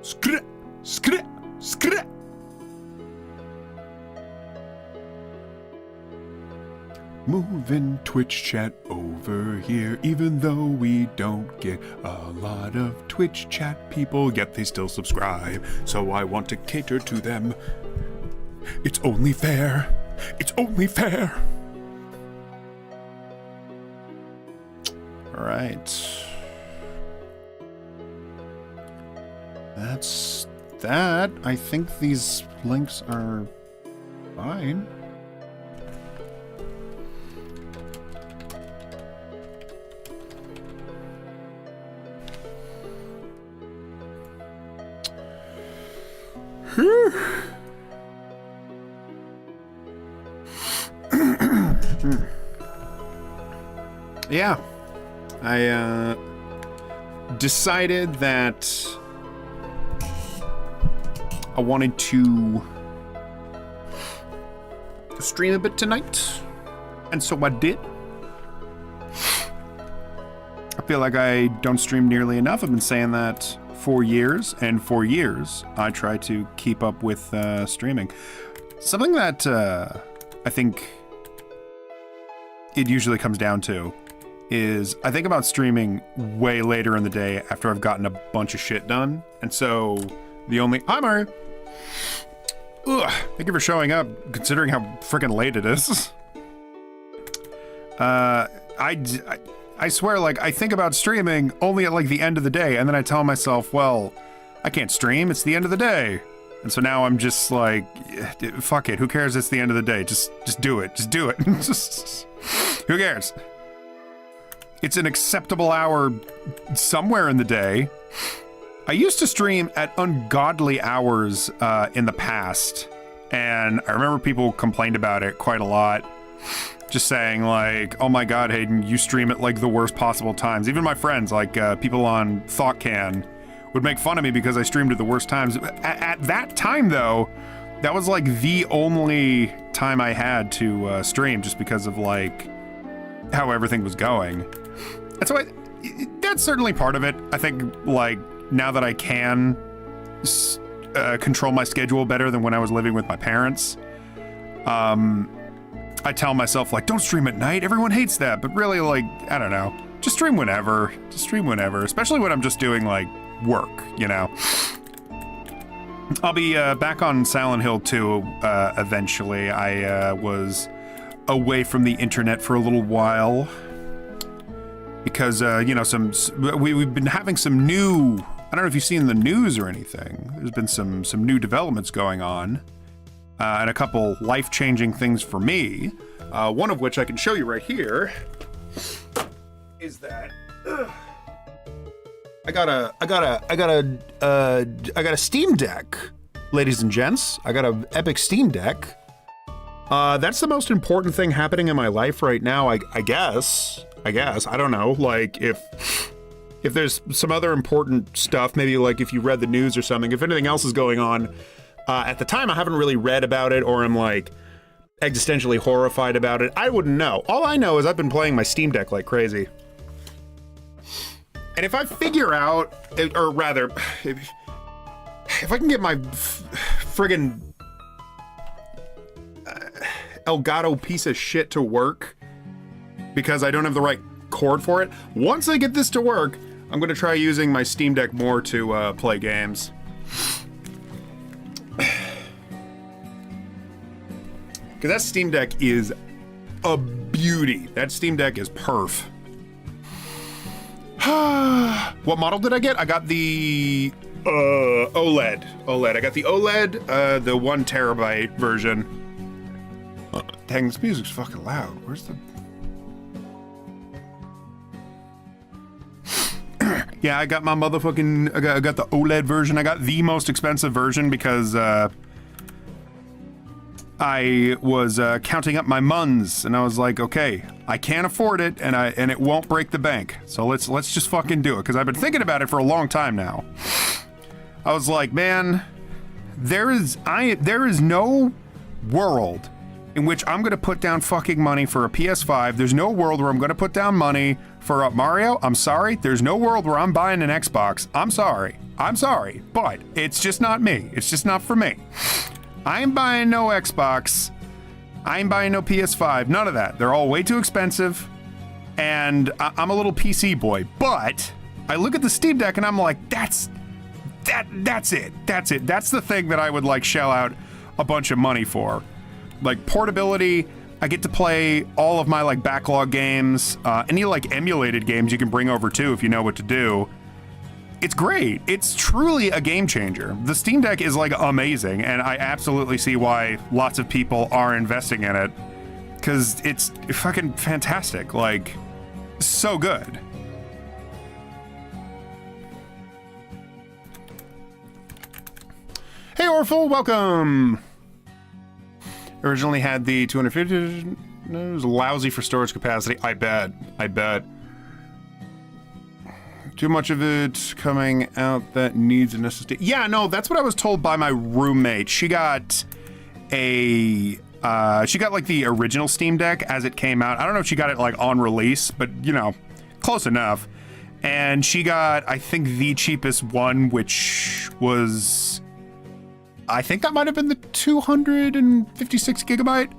Skr, skr, skr. Moving Twitch chat over here, even though we don't get a lot of Twitch chat people, yet they still subscribe, so I want to cater to them. It's only fair. It's only fair. All right. That's that. I think these links are fine. Yeah, I decided that I wanted to stream a bit tonight, and so I did. I feel like I don't stream nearly enough. I've been saying that for years, and for years I try to keep up with streaming. Something that I think it usually comes down to is I think about streaming way later in the day after I've gotten a bunch of shit done. And so the only... Hi, Mario! Ugh, thank you for showing up, considering how freaking late it is. I swear, like, I think about streaming only at, like, the end of the day, and then I tell myself, well, I can't stream, it's the end of the day. And so now I'm just like, fuck it, who cares, it's the end of the day, just do it, just do it. Just, who cares? It's an acceptable hour somewhere in the day. I used to stream at ungodly hours in the past, and I remember people complained about it quite a lot. Just saying like, oh my god, Hayden, you stream at like the worst possible times. Even my friends, like people on ThoughtCan, would make fun of me because I streamed at the worst times. At that time though, that was like the only time I had to stream, just because of like how everything was going. And so that's certainly part of it. I think like now that I can control my schedule better than when I was living with my parents, I tell myself like, don't stream at night, everyone hates that. But really, like, I don't know, just stream whenever, especially when I'm just doing like work, you know. I'll be back on Silent Hill 2 eventually. I was away from the internet for a little while because you know, we've been having some new, I don't know if you've seen the news or anything. There's been some new developments going on, and a couple life-changing things for me. One of which I can show you right here is that I got a Steam Deck, ladies and gents. I got an Epic Steam Deck. That's the most important thing happening in my life right now. I guess. I don't know. Like if there's some other important stuff, maybe like if you read the news or something, if anything else is going on, at the time I haven't really read about it, or I'm like existentially horrified about it. I wouldn't know. All I know is I've been playing my Steam Deck like crazy. And if I figure out, or rather, if I can get my friggin' Elgato piece of shit to work, because I don't have the right cord for it, once I get this to work, I'm gonna try using my Steam Deck more to play games. Because that Steam Deck is a beauty. That Steam Deck is perf. What model did I get? I got the OLED. I got the OLED, the 1 terabyte version. Dang, this music's fucking loud. Where's the... Yeah, I got my motherfucking... I got the OLED version. I got the most expensive version because I was counting up my muns, and I was like, okay, I can't afford it, and it won't break the bank. So let's just fucking do it, because I've been thinking about it for a long time now. I was like, man, there is no world in which I'm gonna put down fucking money for a PS5. There's no world where I'm gonna put down money for a Mario. I'm sorry. There's no world where I'm buying an Xbox. I'm sorry. I'm sorry, but it's just not me. It's just not for me. I ain't buying no Xbox. I ain't buying no PS5. None of that. They're all way too expensive. And I'm a little PC boy. But I look at the Steam Deck and I'm like, that's it. That's it. That's the thing that I would like shell out a bunch of money for. Like portability. I get to play all of my like backlog games. Any like emulated games you can bring over too if you know what to do. It's great. It's truly a game changer. The Steam Deck is like amazing, and I absolutely see why lots of people are investing in it, because it's fucking fantastic. Like, so good. Hey Orphle, welcome. Originally had the 250, it was lousy for storage capacity. I bet. Too much of it coming out that needs an SSD. Yeah, no, that's what I was told by my roommate. She got like the original Steam Deck as it came out. I don't know if she got it like on release, but you know, close enough. And she got, I think, the cheapest one, which was, I think that might have been the 256 gigabyte.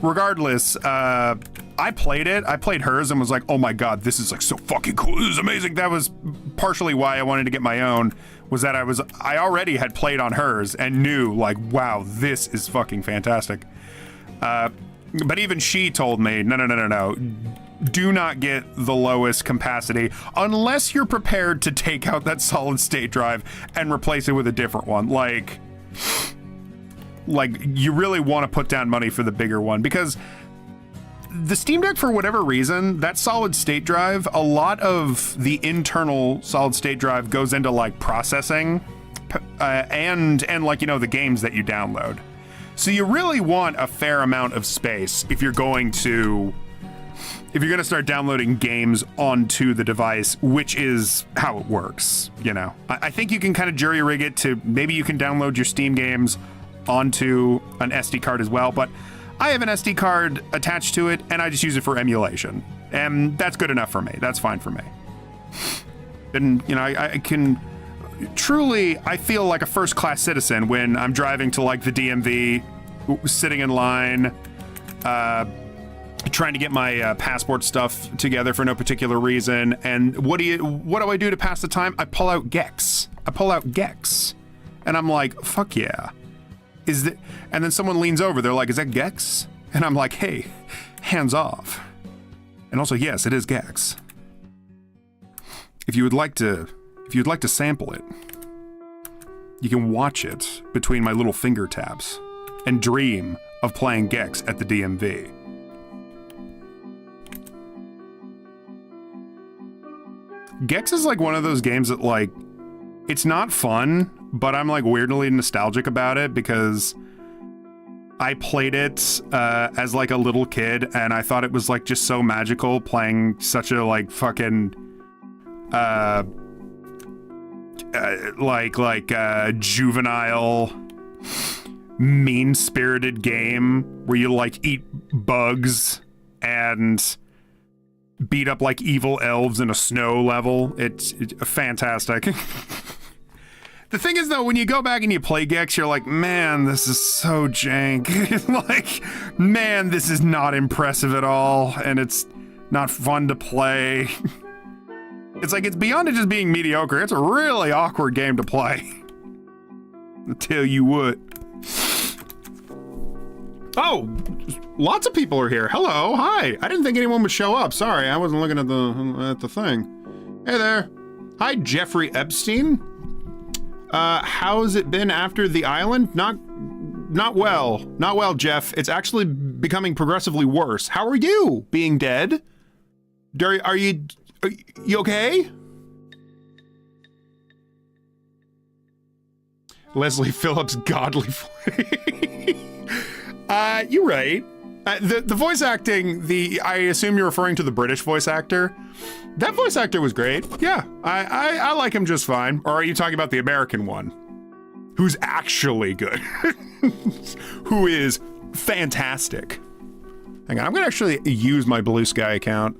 Regardless, I played it. I played hers and was like, oh my god, this is like so fucking cool. This is amazing. That was partially why I wanted to get my own, was that I already had played on hers and knew like, wow, this is fucking fantastic. But even she told me, no. Do not get the lowest capacity unless you're prepared to take out that solid state drive and replace it with a different one. Like you really want to put down money for the bigger one, because the Steam Deck, for whatever reason, that solid state drive, a lot of the internal solid state drive goes into like processing and like, you know, the games that you download. So you really want a fair amount of space if you're going to start downloading games onto the device, which is how it works. You know, I think you can kind of jury rig it to maybe you can download your Steam games onto an SD card as well, but I have an SD card attached to it and I just use it for emulation, and that's good enough for me. That's fine for me. And you know, I can truly, I feel like a first-class citizen when I'm driving to like the DMV, sitting in line, trying to get my passport stuff together for no particular reason. And what do I do to pass the time? I pull out Gex. And I'm like, fuck yeah. And then someone leans over, they're like, is that Gex? And I'm like, hey, hands off. And also, yes, it is Gex. If you would like to sample it, you can watch it between my little finger taps and dream of playing Gex at the DMV. Gex is like one of those games that like, it's not fun, but I'm like weirdly nostalgic about it because I played it as like a little kid, and I thought it was like just so magical playing such a like fucking juvenile, mean-spirited game where you like eat bugs and beat up like evil elves in a snow level. It's fantastic. The thing is, though, when you go back and you play Gex, you're like, man, this is so jank. Like, man, this is not impressive at all, and it's not fun to play. It's like, it's beyond it just being mediocre. It's a really awkward game to play. I'll tell you what. Oh, lots of people are here. Hello, hi. I didn't think anyone would show up. Sorry, I wasn't looking at the thing. Hey there. Hi, Jeffrey Epstein. How's it been after the island? Not well, Jeff. It's actually becoming progressively worse. How are you, being dead? Are you okay? Leslie Phillips' godly voice. You're right. The voice acting, I assume you're referring to the British voice actor. That voice actor was great. Yeah, I like him just fine. Or are you talking about the American one? Who's actually good. Who is fantastic. Hang on, I'm gonna actually use my Blue Sky account.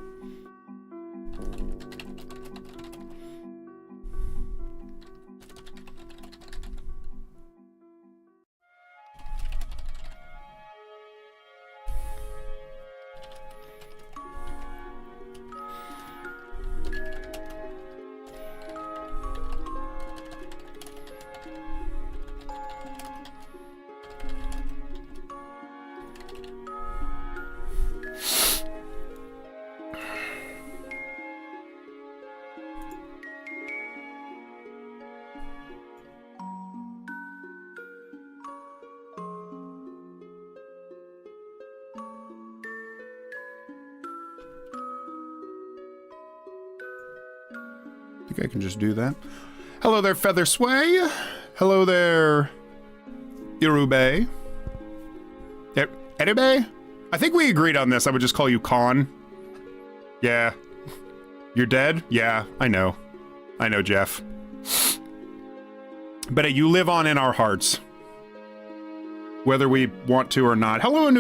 think I can just do that. Hello there, Feather Sway. Hello there, Irube. Irube? I think we agreed on this. I would just call you Khan. Yeah. You're dead? Yeah, I know. I know, Jeff. But you live on in our hearts. Whether we want to or not. Hello,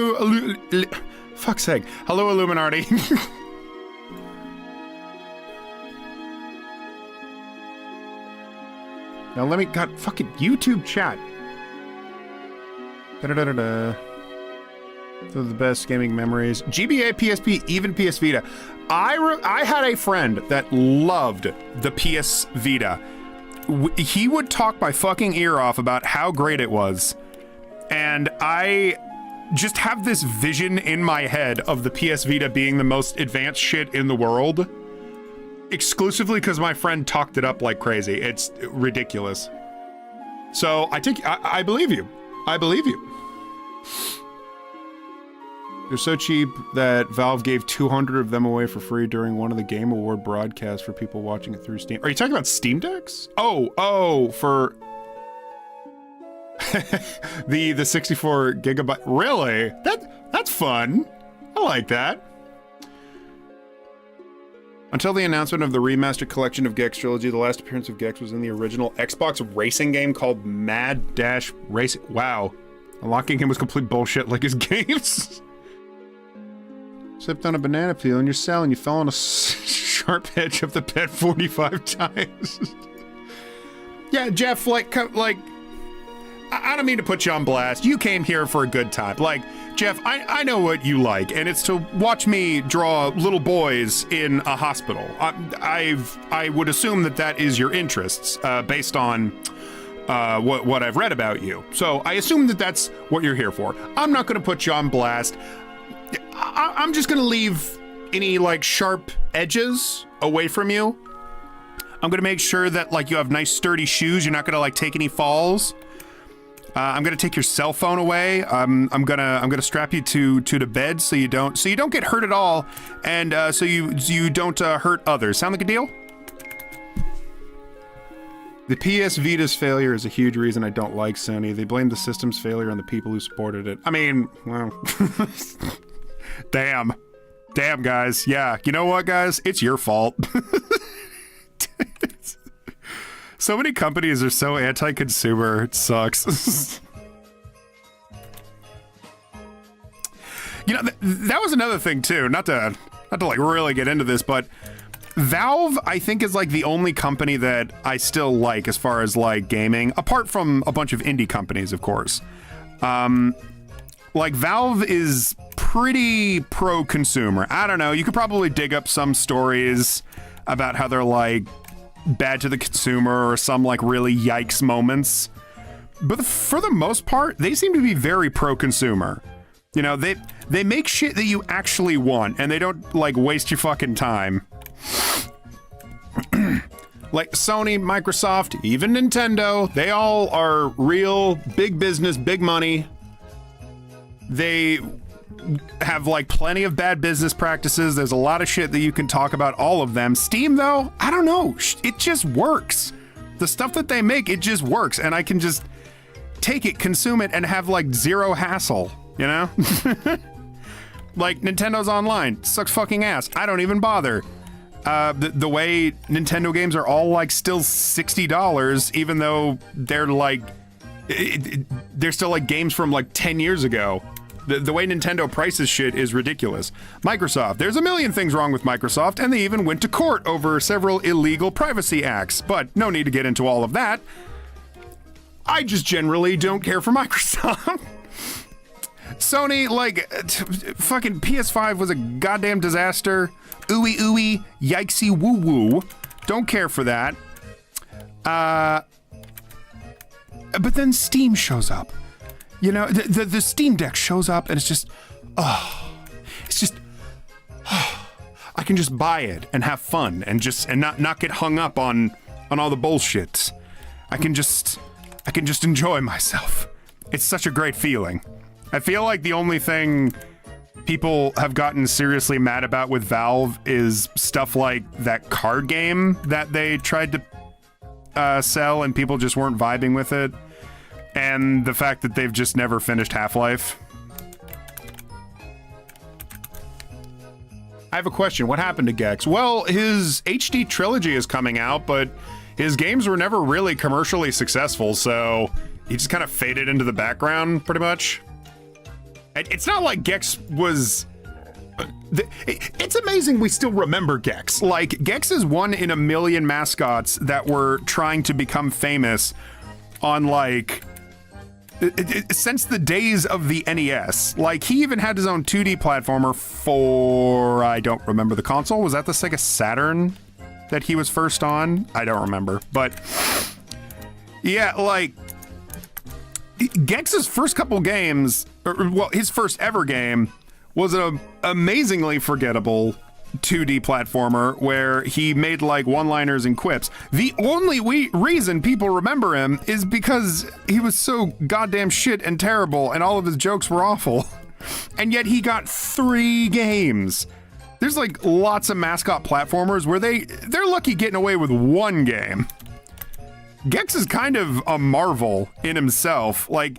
fuck's sake. Hello, Illuminati. Now let me, God, fucking YouTube chat. Da-da-da-da-da. Those are the best gaming memories. GBA, PSP, even PS Vita. I had a friend that loved the PS Vita. He would talk my fucking ear off about how great it was. And I just have this vision in my head of the PS Vita being the most advanced shit in the world. Exclusively because my friend talked it up like crazy. It's ridiculous. So I believe you. I believe you. They're so cheap that Valve gave 200 of them away for free during one of the Game Award broadcasts for people watching it through Steam. Are you talking about Steam Decks? Oh, for the 64 gigabyte. Really? That's fun. I like that. Until the announcement of the remastered collection of Gex Trilogy, the last appearance of Gex was in the original Xbox racing game called Mad Dash Racing. Wow. Unlocking him was complete bullshit like his games. Slipped on a banana peel in your cell and you fell on a sharp edge of the bed 45 times. Yeah, Jeff, like, I don't mean to put you on blast. You came here for a good time. Like, Jeff, I know what you like, and it's to watch me draw little boys in a hospital. I would assume that is your interests, based on what I've read about you. So I assume that's what you're here for. I'm not going to put you on blast. I'm just going to leave any, like, sharp edges away from you. I'm going to make sure that, like, you have nice sturdy shoes. You're not going to, like, take any falls. I'm gonna take your cell phone away. I'm gonna strap you to the bed so you don't get hurt at all, and so you don't hurt others. Sound like a deal? The PS Vita's failure is a huge reason I don't like Sony. They blame the system's failure on the people who supported it. I mean, well, damn, guys. Yeah, you know what, guys? It's your fault. So many companies are so anti-consumer, it sucks. You know, that was another thing too, not to like really get into this, but Valve, I think, is like the only company that I still like as far as like gaming, apart from a bunch of indie companies, of course. Like Valve is pretty pro-consumer. I don't know, you could probably dig up some stories about how they're like bad to the consumer or some like really yikes moments, but for the most part they seem to be very pro-consumer. You know, they make shit that you actually want and they don't like waste your fucking time. Like Sony, Microsoft, even Nintendo, they all are real big business, big money. They have like plenty of bad business practices. There's a lot of shit that you can talk about all of them. Steam though, I don't know, it just works. The stuff that they make, it just works, and I can just take it, consume it, and have like zero hassle, you know? Like Nintendo's online sucks fucking ass. I don't even bother. The way Nintendo games are all like still $60, even though they're like they're still like games from like 10 years ago. The way Nintendo prices shit is ridiculous. Microsoft, there's a million things wrong with Microsoft, and they even went to court over several illegal privacy acts, but no need to get into all of that. I just generally don't care for Microsoft. Sony, like, fucking PS5 was a goddamn disaster. Ooey ooey, yikesy woo woo. Don't care for that. But then Steam shows up. You know, the Steam Deck shows up and it's just, I can just buy it and have fun and not get hung up on all the bullshit. I can just enjoy myself. It's such a great feeling. I feel like the only thing people have gotten seriously mad about with Valve is stuff like that card game that they tried to sell and people just weren't vibing with it. And the fact that they've just never finished Half-Life. I have a question. What happened to Gex? Well, his HD trilogy is coming out, but his games were never really commercially successful, so he just kind of faded into the background, pretty much. It's not like Gex was... It's amazing we still remember Gex. Like, Gex is one in a million mascots that were trying to become famous on, like... since the days of the NES. Like, he even had his own 2D platformer for... I don't remember the console. Was that the Sega Saturn that he was first on? I don't remember. But, yeah, like... Gex's first couple games... well, his first ever game was an amazingly forgettable 2D platformer where he made like one-liners and quips. The only reason people remember him is because he was so goddamn shit and terrible and all of his jokes were awful. And yet he got 3 games. There's like lots of mascot platformers where they're lucky getting away with 1 game. Gex is kind of a marvel in himself. Like,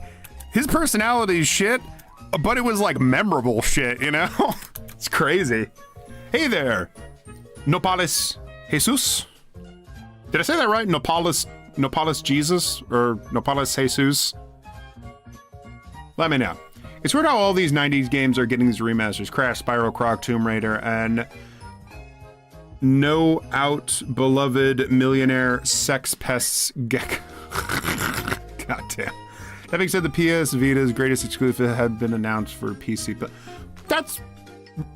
his personality is shit, but it was like memorable shit, you know? It's crazy. Hey there, Nopales Jesus? Did I say that right? Nopales Jesus or Nopales Jesus? Let me know. It's weird how all these 90s games are getting these remasters. Crash, Spyro, Croc, Tomb Raider, and No Out Beloved Millionaire Sex Pests Gek. Goddamn. That being said, the PS Vita's greatest exclusive had been announced for PC, but that's...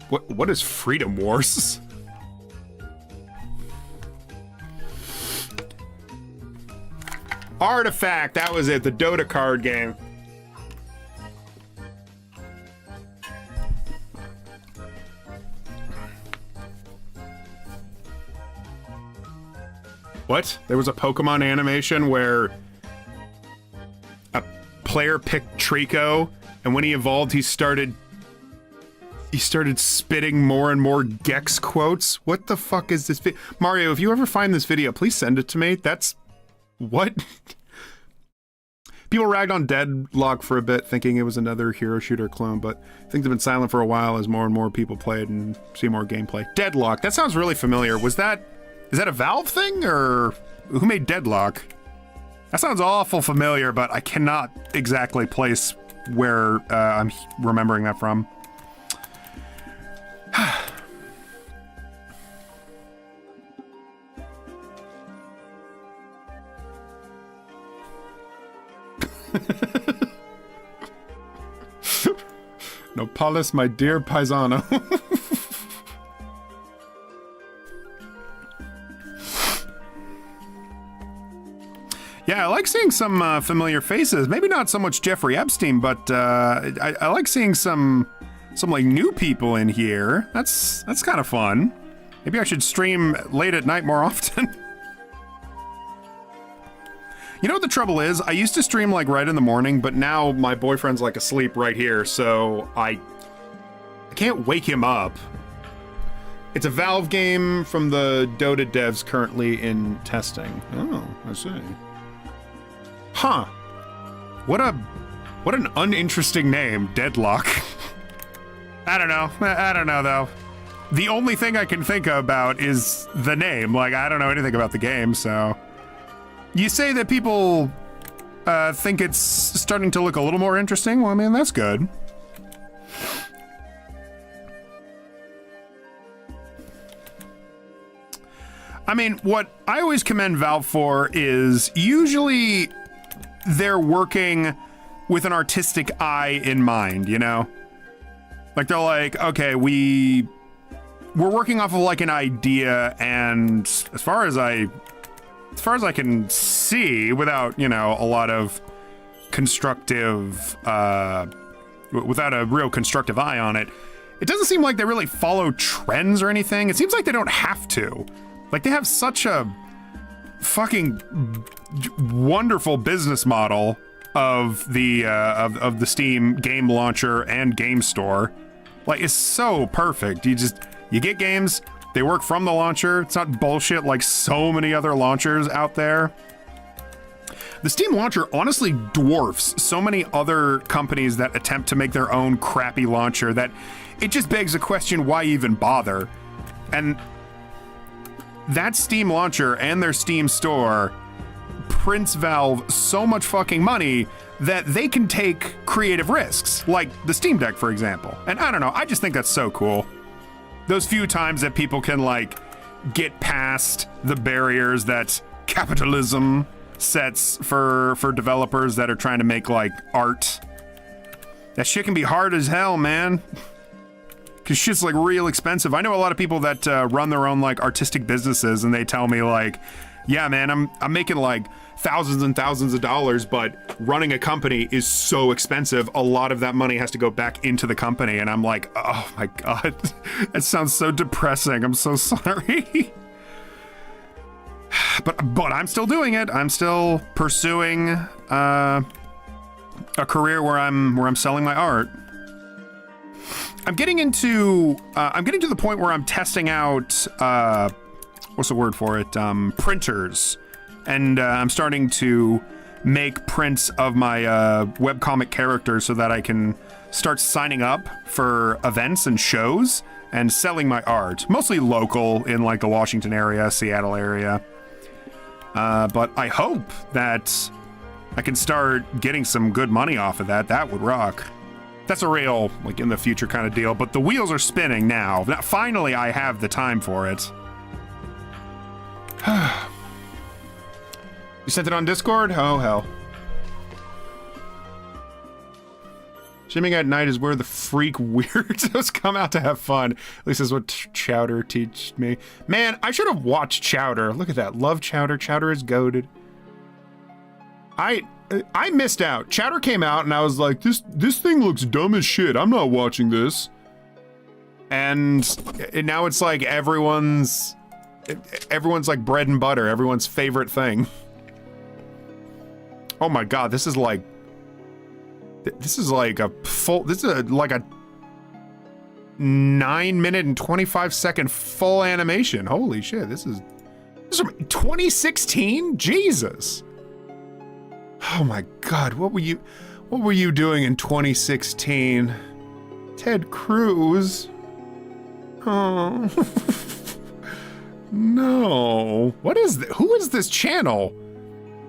What is Freedom Wars? Artifact, that was it, the Dota card game. What? There was a Pokemon animation where a player picked Trico, and when he evolved, he started spitting more and more Gex quotes. What the fuck is this Mario, if you ever find this video, please send it to me. That's... what? People ragged on Deadlock for a bit, thinking it was another hero shooter clone, but things have been silent for a while as more and more people play it and see more gameplay. Deadlock, that sounds really familiar. Is that a Valve thing, or who made Deadlock? That sounds awful familiar, but I cannot exactly place where I'm remembering that from. Nopales, my dear paisano. Yeah, I like seeing some familiar faces. Maybe not so much Jeffrey Epstein, but I like seeing some like new people in here. That's kind of fun. Maybe I should stream late at night more often. You know what the trouble is? I used to stream like right in the morning, but now my boyfriend's like asleep right here, so I can't wake him up. It's a Valve game from the Dota devs currently in testing. Oh, I see. Huh. What an uninteresting name, Deadlock. I don't know though. The only thing I can think about is the name. Like, I don't know anything about the game, so. You say that people think it's starting to look a little more interesting. Well, I mean, that's good. I mean, what I always commend Valve for is usually they're working with an artistic eye in mind, you know? Like, they're like, okay, we're working off of like an idea, and as far as I can see, without, you know, a lot of constructive, without a real constructive eye on it, it doesn't seem like they really follow trends or anything. It seems like they don't have to. Like, they have such a fucking wonderful business model of the Steam game launcher and game store. Like, it's so perfect. You get games, they work from the launcher. It's not bullshit like so many other launchers out there. The Steam launcher honestly dwarfs so many other companies that attempt to make their own crappy launcher that it just begs the question, why even bother? And that Steam launcher and their Steam store prints Valve so much fucking money that they can take creative risks, like the Steam Deck, for example. And I don't know, I just think that's so cool. Those few times that people can, like, get past the barriers that capitalism sets for developers that are trying to make, like, art. That shit can be hard as hell, man. Cause shit's, like, real expensive. I know a lot of people that run their own, like, artistic businesses, and they tell me, like, yeah, man, I'm making, like, thousands and thousands of dollars, but running a company is so expensive. A lot of that money has to go back into the company. And I'm like, oh my God, that sounds so depressing. I'm so sorry. But I'm still doing it. I'm still pursuing a career where I'm selling my art. I'm getting to the point where I'm testing out, what's the word for it? Printers. And I'm starting to make prints of my webcomic characters so that I can start signing up for events and shows and selling my art. Mostly local in, like, the Washington area, Seattle area. But I hope that I can start getting some good money off of that. That would rock. That's a real, like, in the future kind of deal. But the wheels are spinning now. Finally, I have the time for it. You sent it on Discord? Oh, hell. Streaming at night is where the freak weirdos come out to have fun. At least that's what Chowder teach me. Man, I should have watched Chowder. Look at that. Love Chowder. Chowder is goated. I missed out. Chowder came out and I was like, this thing looks dumb as shit. I'm not watching this. And now it's like everyone's like bread and butter. Everyone's favorite thing. Oh my God, this is like a full, like a 9-minute and 25-second full animation. Holy shit, this is from 2016? Jesus. Oh my God, what were you doing in 2016? Ted Cruz. Oh. No. What is this? Who is this channel?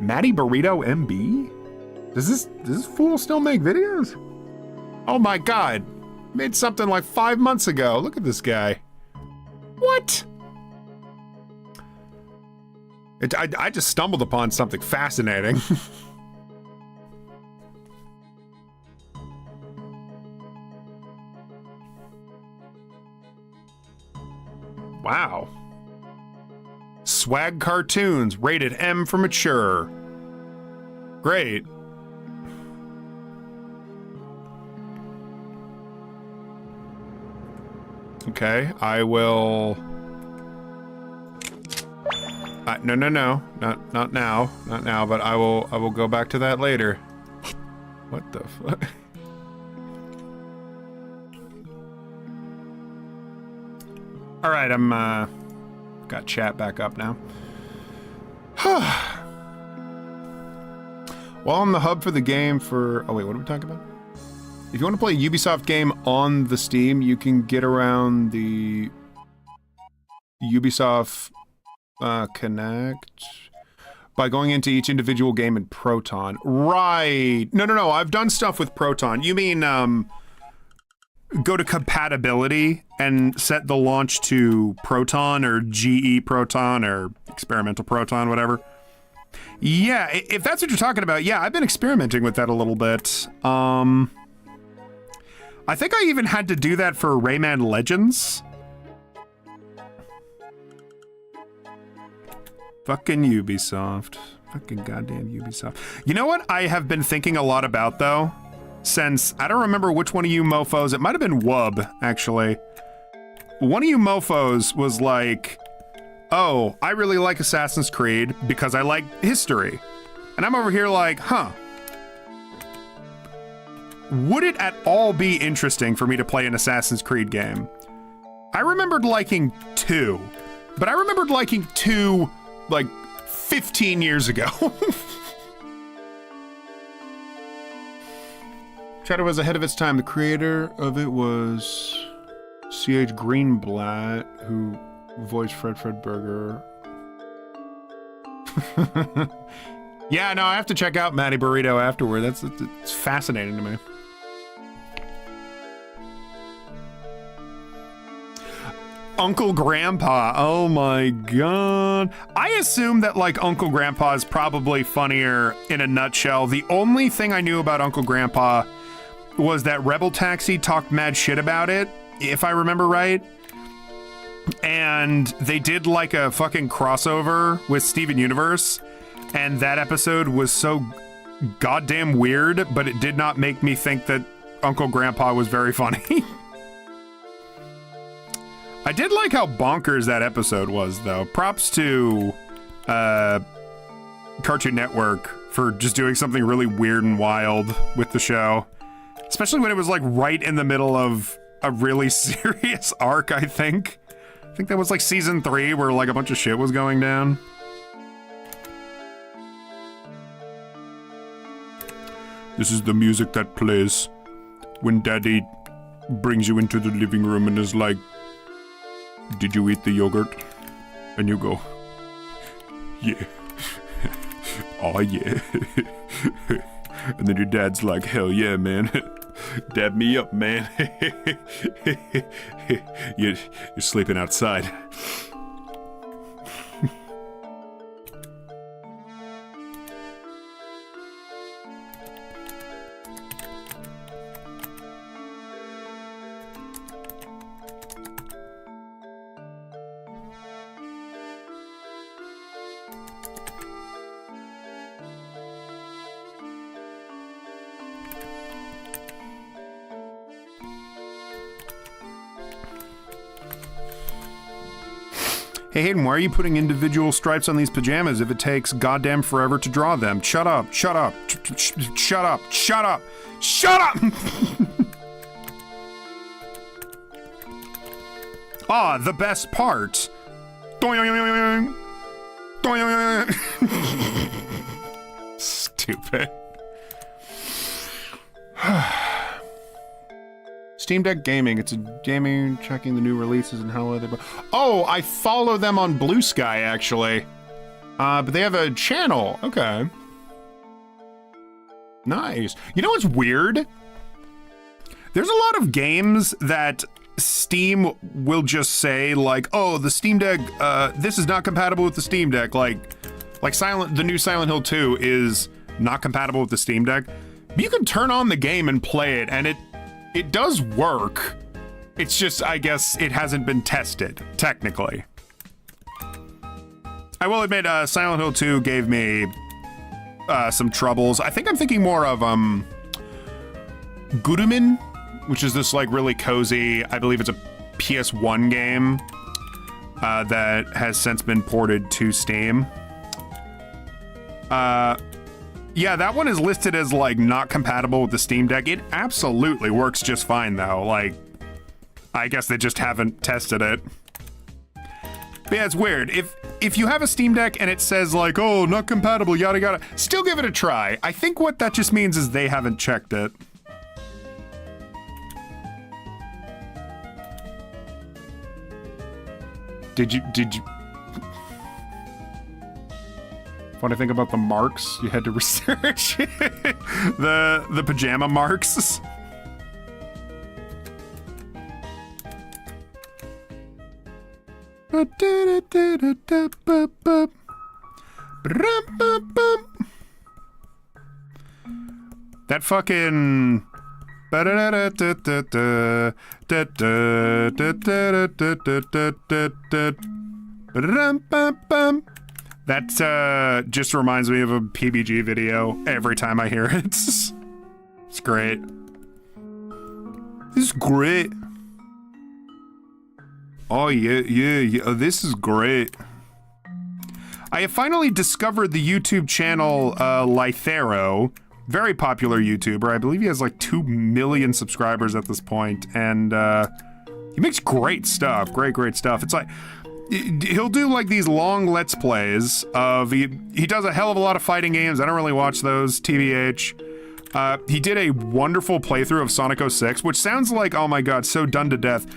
Matty Burrito MB? Does this fool still make videos? Oh my God. Made something like 5 months ago. Look at this guy. What? I just stumbled upon something fascinating. Wow. Swag cartoons, rated M for mature. Great. Okay, I will... no, not now, not now, but I will go back to that later. What the fuck? All right, I'm, got chat back up now. While I'm the hub for the game for... Oh wait, what are we talking about? If you want to play a Ubisoft game on the Steam, you can get around the Ubisoft Connect by going into each individual game in Proton. Right. No. I've done stuff with Proton. You mean, go to compatibility and set the launch to Proton or GE Proton or experimental Proton, whatever. Yeah, if that's what you're talking about, yeah, I've been experimenting with that a little bit. I think I even had to do that for Rayman Legends. Fucking Ubisoft. Fucking goddamn Ubisoft. You know what I have been thinking a lot about, though? Since, I don't remember which one of you mofos, it might have been Wub, actually. One of you mofos was like, oh, I really like Assassin's Creed because I like history. And I'm over here like, huh. would it at all be interesting for me to play an Assassin's Creed game? I remembered liking 2, but I remembered liking 2 like 15 years ago. Shadow was ahead of its time. The creator of it was C.H. Greenblatt, who voiced Fred Burger. Yeah, no, I have to check out Matty Burrito afterward. It's fascinating to me. Uncle Grandpa, oh my god. I assume that like Uncle Grandpa is probably funnier in a nutshell. The only thing I knew about Uncle Grandpa was that Rebel Taxi talked mad shit about it, if I remember right. And they did like a fucking crossover with Steven Universe, and that episode was so goddamn weird, but it did not make me think that Uncle Grandpa was very funny. I did like how bonkers that episode was, though. Props to Cartoon Network for just doing something really weird and wild with the show. Especially when it was like right in the middle of a really serious arc, I think. I think that was like season 3 where like a bunch of shit was going down. This is the music that plays when Daddy brings you into the living room and is like, "Did you eat the yogurt?" And you go, "Yeah." "Oh yeah." And then your dad's like, "Hell yeah, man. Dab me up, man." You're sleeping outside. Hey Hayden, why are you putting individual stripes on these pajamas if it takes goddamn forever to draw them? Shut up, shut up, shut up, shut up, shut up! Ah, the best part. Stupid. Steam Deck Gaming. It's a gaming checking the new releases and how they. Oh, I follow them on Blue Sky actually. But they have a channel. Okay. Nice. You know what's weird? There's a lot of games that Steam will just say like, "Oh, the Steam Deck. This is not compatible with the Steam Deck." Like the new Silent Hill 2 is not compatible with the Steam Deck. But you can turn on the game and play it, and it does work. It's just, I guess, it hasn't been tested, technically. I will admit, Silent Hill 2 gave me some troubles. I think I'm thinking more of Gudumin, which is this like really cozy, I believe it's a PS1 game that has since been ported to Steam. Yeah, that one is listed as like not compatible with the Steam Deck. It absolutely works just fine though. Like, I guess they just haven't tested it. But yeah, it's weird. If you have a Steam Deck and it says like, "Oh, not compatible, yada yada," still give it a try. I think what that just means is they haven't checked it. Did you? Funny thing about the marks, you had to research the pajama marks. That fucking that just reminds me of a PBG video every time I hear it. It's great. This is great. Oh yeah, oh, this is great. I have finally discovered the YouTube channel Lythero, very popular YouTuber. I believe he has like 2 million subscribers at this point, and he makes great stuff. Great stuff. It's like he'll do like these long Let's Plays of he does a hell of a lot of fighting games. I don't really watch those, TBH. He did a wonderful playthrough of Sonic 06, which sounds like, oh my god, so done to death.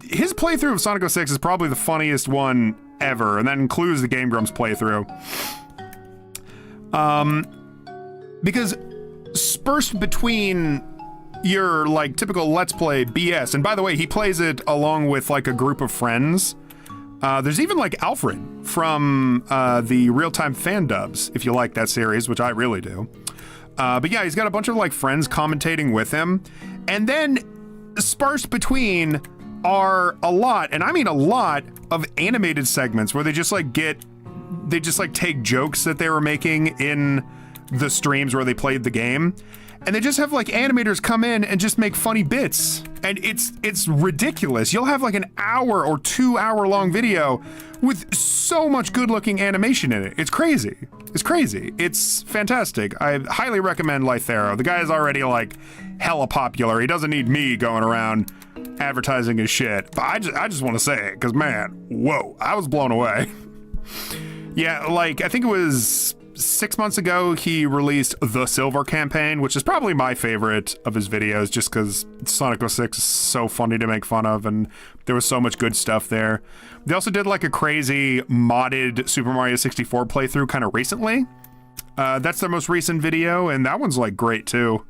His playthrough of Sonic 06 is probably the funniest one ever, and that includes the Game Grumps playthrough. Because spersed between your like typical Let's Play BS, and by the way, he plays it along with like a group of friends. There's even like Alfred from the Real-Time Fan Dubs, if you like that series, which I really do. But yeah, he's got a bunch of like friends commentating with him, and then sparsed between are a lot, and I mean a lot, of animated segments where they just like take jokes that they were making in the streams where they played the game, and they just have like animators come in and just make funny bits, and it's ridiculous. You'll have like an hour or 2 hour long video with so much good looking animation in it. It's crazy. It's fantastic. I highly recommend Lythero. The guy is already like hella popular. He doesn't need me going around advertising his shit. But I just want to say it because, man, whoa, I was blown away. Yeah, like I think it was 6 months ago he released the Silver Campaign, which is probably my favorite of his videos just because Sonic 06 is so funny to make fun of, and there was so much good stuff there. They also did like a crazy modded Super Mario 64 playthrough kind of recently. That's their most recent video, and that one's like great too.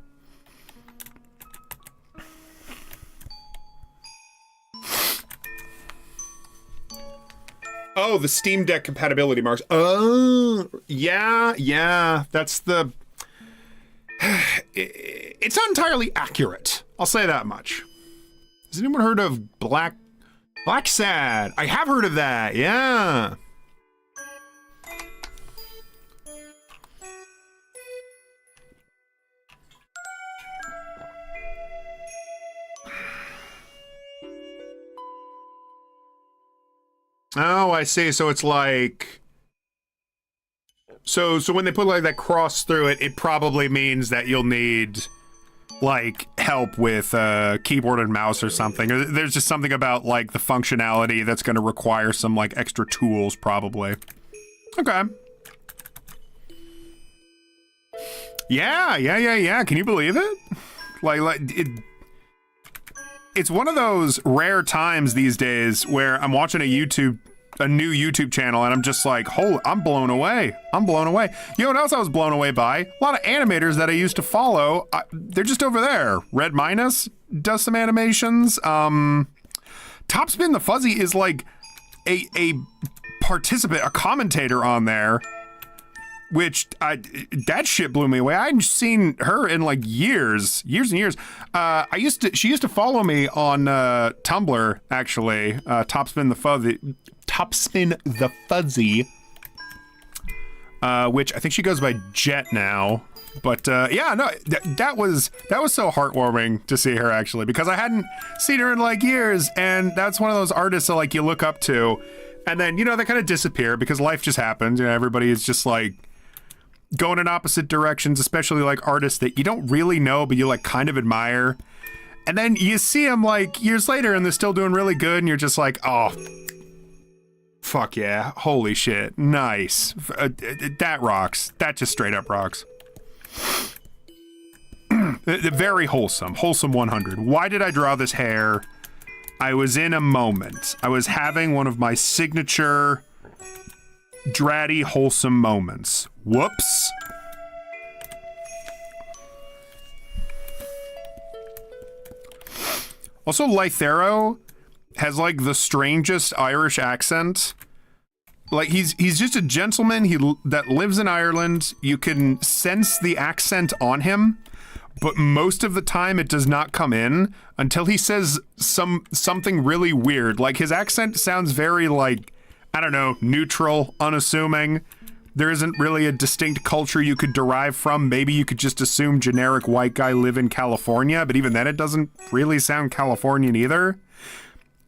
Oh, the Steam Deck compatibility marks. Oh, yeah. That's the... It's not entirely accurate. I'll say that much. Has anyone heard of Black Sad? I have heard of that, yeah. Oh, I see. So it's like... So when they put like that cross through it, it probably means that you'll need like help with keyboard and mouse or something. Or there's just something about like the functionality that's going to require some like extra tools probably. Okay. Yeah. Can you believe it? It's one of those rare times these days where I'm watching a new YouTube channel, and I'm just like, I'm blown away. You know what else I was blown away by? A lot of animators that I used to follow, they're just over there. Red Minus does some animations. Topspin the Fuzzy is like a participant, a commentator on there, which that shit blew me away. I hadn't seen her in like years and years. She used to follow me on Tumblr, actually. Topspin the Fuzzy, which I think she goes by Jet now. But yeah, no, that was so heartwarming to see her actually, because I hadn't seen her in like years, and that's one of those artists that like you look up to, and then they kind of disappear because life just happens. Everybody is just like going in opposite directions, especially like artists that you don't really know but you like kind of admire, and then you see them like years later and they're still doing really good, and you're just like, oh fuck yeah, holy shit, nice. That rocks. That just straight up rocks. Very wholesome 100. Why did I draw this hair? I was in a moment. I was having one of my signature dratty wholesome moments. Whoops. Also, Lythero has like the strangest Irish accent. Like he's just a gentleman that lives in Ireland. You can sense the accent on him, but most of the time it does not come in until he says something really weird. Like his accent sounds very like, I don't know, neutral, unassuming. There isn't really a distinct culture you could derive from. Maybe you could just assume generic white guy live in California, but even then it doesn't really sound Californian either.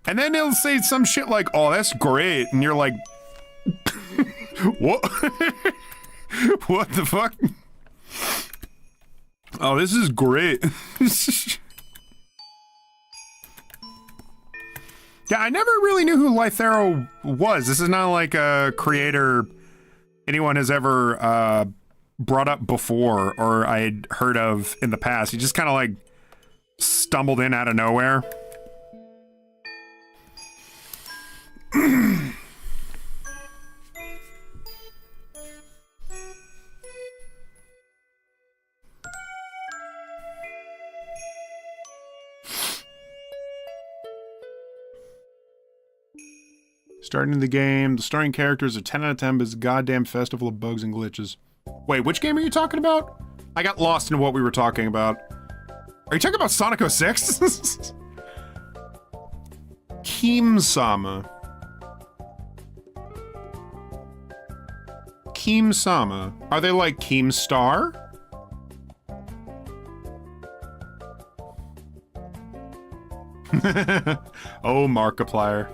And then he'll say some shit like, oh, that's great. And you're like, what? What the fuck? Oh, this is great. Yeah, I never really knew who Lythero was. This is not like a creator anyone has ever brought up before or I'd heard of in the past. He just kind of like stumbled in out of nowhere. Starting the game, the starting character is a 10 out of 10, but it's a goddamn festival of bugs and glitches. Wait, which game are you talking about? I got lost in what we were talking about. Are you talking about Sonic 06? Keem-sama. Keem-sama. Are they like Keemstar? Oh, Markiplier.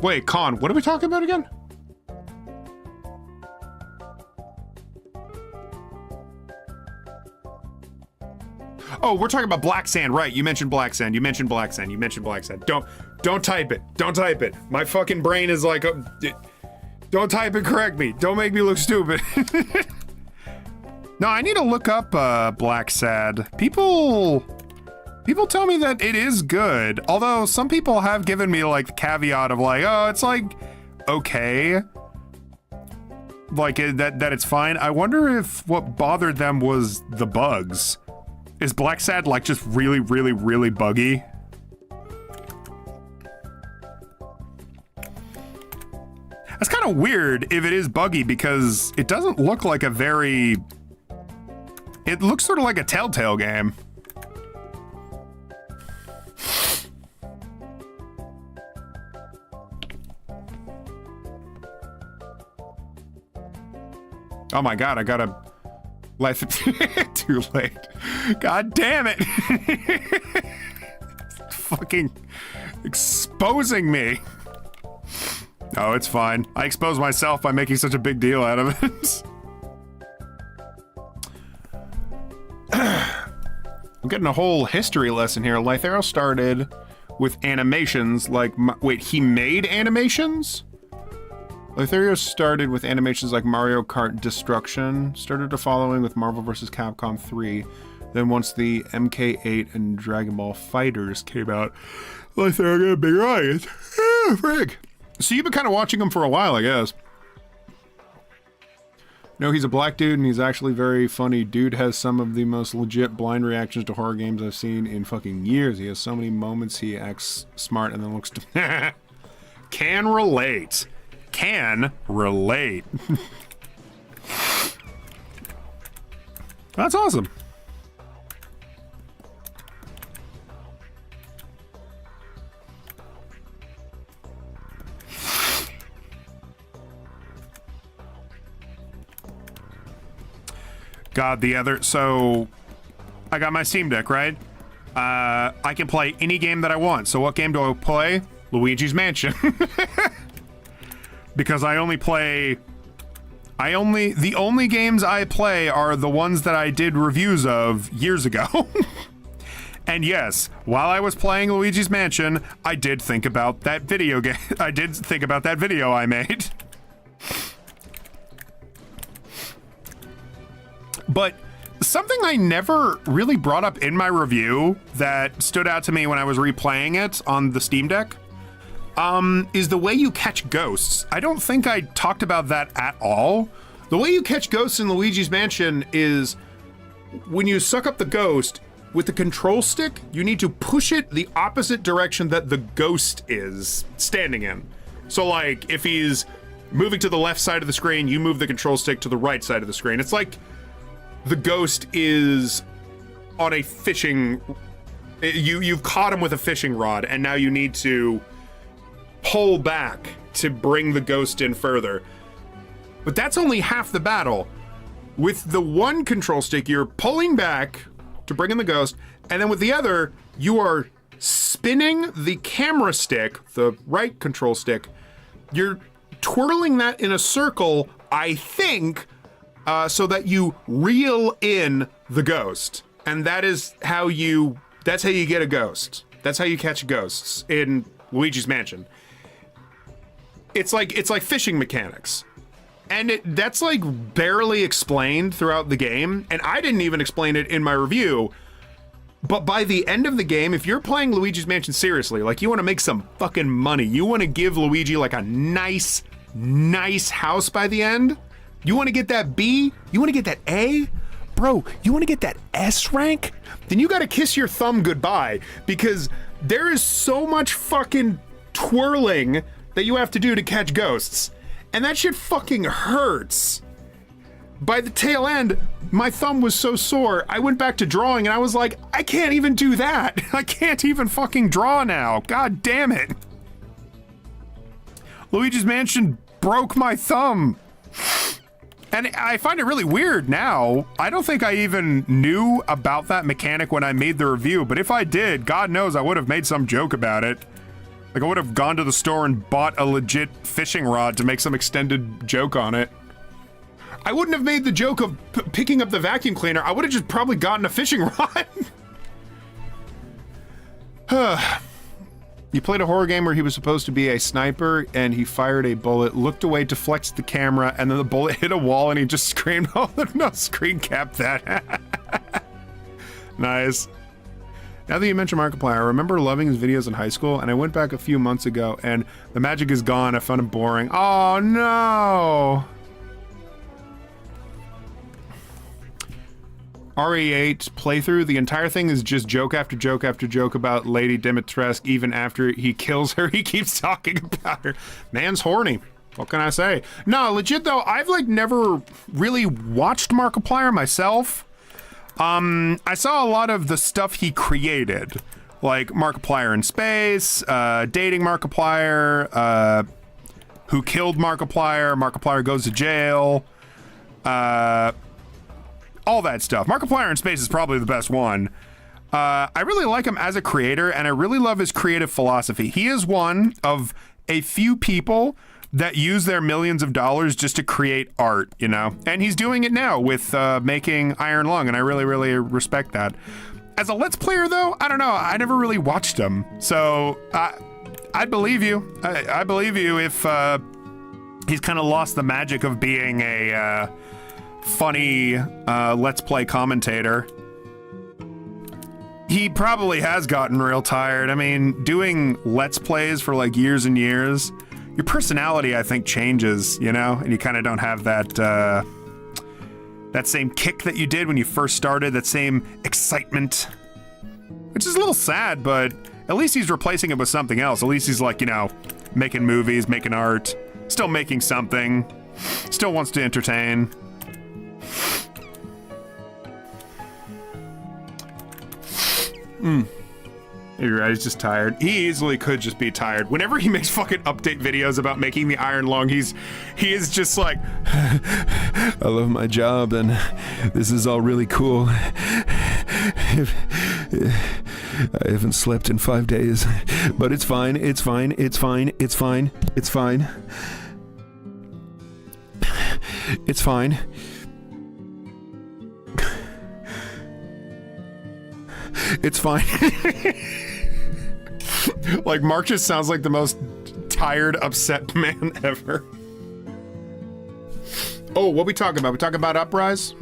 Wait, Con, what are we talking about again? Oh, we're talking about Black Sand, right? You mentioned Black Sand. You mentioned Black Sand. You mentioned Black Sand. Don't type it. Don't type it. My fucking brain is like, don't type it. Correct me. Don't make me look stupid. No, I need to look up Black Sad. People tell me that it is good. Although some people have given me like the caveat of like, oh, it's like okay. Like that it's fine. I wonder if what bothered them was the bugs. Is Black Sad like just really, really, really buggy? That's kind of weird if it is buggy because it doesn't look like a very... It looks sort of like a Telltale game. Oh my god, I gotta... Life too late. God damn it. Fucking exposing me. Oh, it's fine. I expose myself by making such a big deal out of it. I'm getting a whole history lesson here. Lythero started with animations like... Wait, he made animations? Lythero started with animations like Mario Kart Destruction, started a following with Marvel vs. Capcom 3, then once the MK8 and Dragon Ball Fighters came out, Lythero got a bigger audience. Frig. So you've been kind of watching him for a while, I guess. No, he's a black dude and he's actually very funny. Dude has some of the most legit blind reactions to horror games I've seen in fucking years. He has so many moments he acts smart and then looks... Can relate. Can relate. That's awesome. God, so I got my Steam Deck, right? I can play any game that I want. So what game do I play? Luigi's Mansion. Because the only games I play are the ones that I did reviews of years ago. And yes, while I was playing Luigi's Mansion, I did think about that video game. I did think about that video I made. But something I never really brought up in my review that stood out to me when I was replaying it on the Steam Deck is the way you catch ghosts. I don't think I talked about that at all. The way you catch ghosts in Luigi's Mansion is when you suck up the ghost, with the control stick, you need to push it the opposite direction that the ghost is standing in. So like, if he's moving to the left side of the screen, you move the control stick to the right side of the screen. It's like the ghost is on a fishing... You've caught him with a fishing rod, and now you need to pull back to bring the ghost in further. But that's only half the battle. With the one control stick, you're pulling back to bring in the ghost, and then with the other, you are spinning the camera stick, the right control stick. You're twirling that in a circle, I think, so that you reel in the ghost. And that is that's how you get a ghost. That's how you catch ghosts in Luigi's Mansion. It's like fishing mechanics. And that's like barely explained throughout the game. And I didn't even explain it in my review. But by the end of the game, if you're playing Luigi's Mansion seriously, like you want to make some fucking money, you want to give Luigi like a nice house by the end, you want to get that B, you want to get that A, bro, you want to get that S rank, then you got to kiss your thumb goodbye, because there is so much fucking twirling that you have to do to catch ghosts. And that shit fucking hurts. By the tail end, my thumb was so sore, I went back to drawing and I was like, I can't even do that. I can't even fucking draw now. God damn it. Luigi's Mansion broke my thumb. And I find it really weird now. I don't think I even knew about that mechanic when I made the review, but if I did, God knows I would have made some joke about it. Like I would have gone to the store and bought a legit fishing rod to make some extended joke on it. I wouldn't have made the joke of picking up the vacuum cleaner. I would have just probably gotten a fishing rod. You played a horror game where he was supposed to be a sniper and he fired a bullet, looked away, deflects the camera, and then the bullet hit a wall and he just screamed, oh no, screen cap that. Nice. Now that you mention Markiplier, I remember loving his videos in high school, and I went back a few months ago and the magic is gone. I found him boring. Oh no. RE8 playthrough, the entire thing is just joke after joke after joke about Lady Dimitrescu. Even after he kills her, he keeps talking about her. Man's horny. What can I say? No, legit though, I've like never really watched Markiplier myself. I saw a lot of the stuff he created, like Markiplier in Space, Dating Markiplier, Who Killed Markiplier, Markiplier Goes to Jail, all that stuff. Markiplier in Space is probably the best one. I really like him as a creator, and I really love his creative philosophy. He is one of a few people that use their millions of dollars just to create art, you know? And he's doing it now with making Iron Lung, and I really, really respect that. As a Let's Player, though, I don't know. I never really watched him. So I'd believe you. I believe you if he's kind of lost the magic of being a funny Let's Play commentator. He probably has gotten real tired. I mean, doing Let's Plays for like years and years, your personality, I think, changes, you know? And you kind of don't have that that same kick that you did when you first started, that same excitement. Which is a little sad, but at least he's replacing it with something else. At least he's like, you know, making movies, making art, still making something, still wants to entertain. You're right, he's just tired. He easily could just be tired. Whenever he makes fucking update videos about making the Iron Lung, he is just like, I love my job and this is all really cool. I haven't slept in 5 days, but it's fine, it's fine, it's fine, it's fine, it's fine. It's fine. It's fine. Like, Mark just sounds like the most tired, upset man ever. Oh, what we talking about? We talking about Uprise?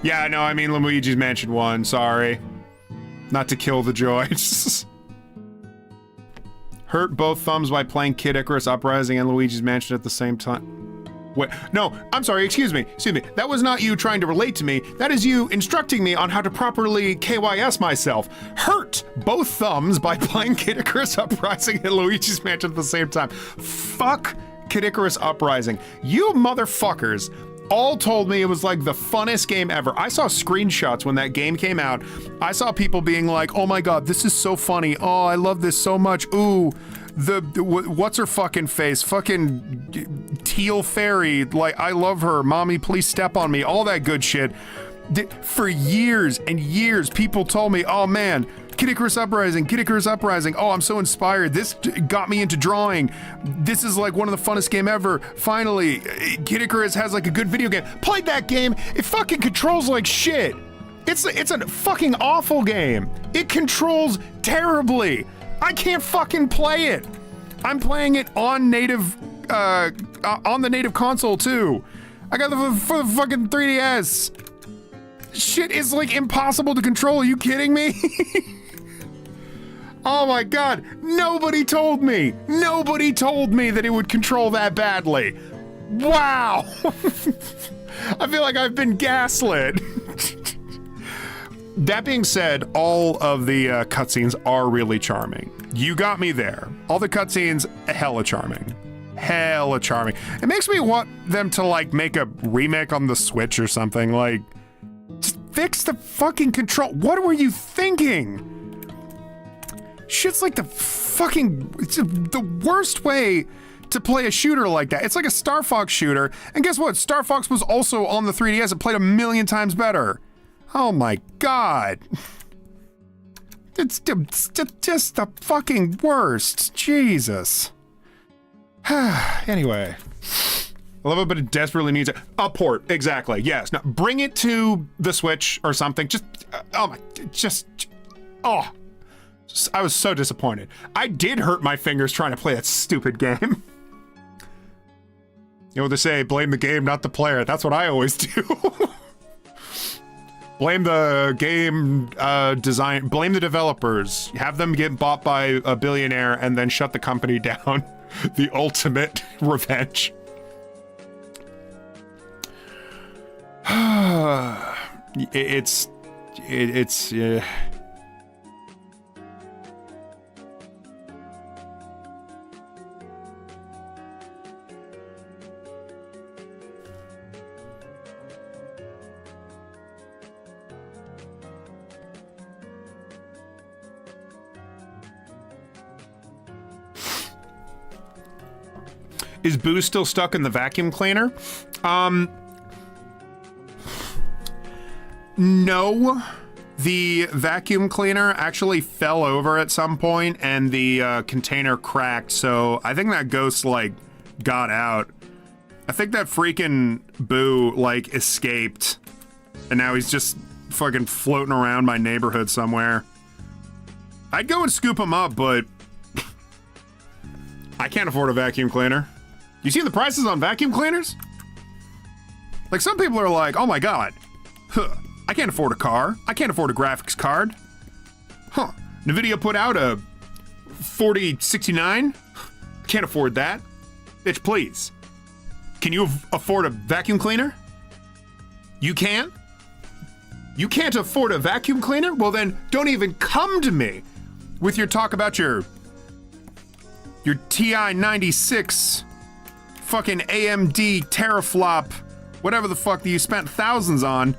Yeah, no, I mean Luigi's Mansion 1, sorry. Not to kill the joy. Hurt both thumbs by playing Kid Icarus Uprising and Luigi's Mansion at the same time. Wait, no, I'm sorry, excuse me. That was not you trying to relate to me. That is you instructing me on how to properly KYS myself. Hurt both thumbs by playing Kid Icarus Uprising and Luigi's Mansion at the same time. Fuck Kid Icarus Uprising. You motherfuckers all told me it was like the funnest game ever. I saw screenshots when that game came out. I saw people being like, oh my god, this is so funny. Oh, I love this so much. Ooh. What's her fucking face? Fucking Teal Fairy, like, I love her. Mommy, please step on me. All that good shit. For years and years, people told me, oh man, Kid Icarus Uprising, Kid Icarus Uprising. Oh, I'm so inspired. This got me into drawing. This is like one of the funnest game ever. Finally, Kid Icarus has like a good video game. Played that game. It fucking controls like shit. It's a fucking awful game. It controls terribly. I can't fucking play it. I'm playing it on native, on the native console too. I got the for the fucking 3DS. Shit is like impossible to control. Are you kidding me? Oh my god, nobody told me. Nobody told me that it would control that badly. Wow. I feel like I've been gaslit. That being said, all of the cutscenes are really charming. You got me there. All the cutscenes, hella charming. Hella charming. It makes me want them to like make a remake on the Switch or something. Like, just fix the fucking control. What were you thinking? Shit's like it's the worst way to play a shooter like that. It's like a Star Fox shooter. And guess what? Star Fox was also on the 3DS. It played 1,000,000 times better. Oh my god. It's just the fucking worst. Jesus. Anyway. I love it, but it desperately needs a port. Exactly. Yes. Now bring it to the Switch or something. Oh. I was so disappointed. I did hurt my fingers trying to play that stupid game. You know what they say, blame the game, not the player. That's what I always do. Blame the game design, blame the developers. Have them get bought by a billionaire and then shut the company down. The ultimate revenge. It's Is Boo still stuck in the vacuum cleaner? No. The vacuum cleaner actually fell over at some point and the container cracked, so I think that ghost, like, got out. I think that freaking Boo, like, escaped, and now he's just fucking floating around my neighborhood somewhere. I'd go and scoop him up, but I can't afford a vacuum cleaner. You see the prices on vacuum cleaners? Like, some people are like, oh my god, I can't afford a car. I can't afford a graphics card. NVIDIA put out a 4069? Can't afford that. Bitch, please. Can you afford a vacuum cleaner? You can? You can't afford a vacuum cleaner? Well then, don't even come to me with your talk about your TI 96 fucking AMD teraflop, whatever the fuck that you spent thousands on.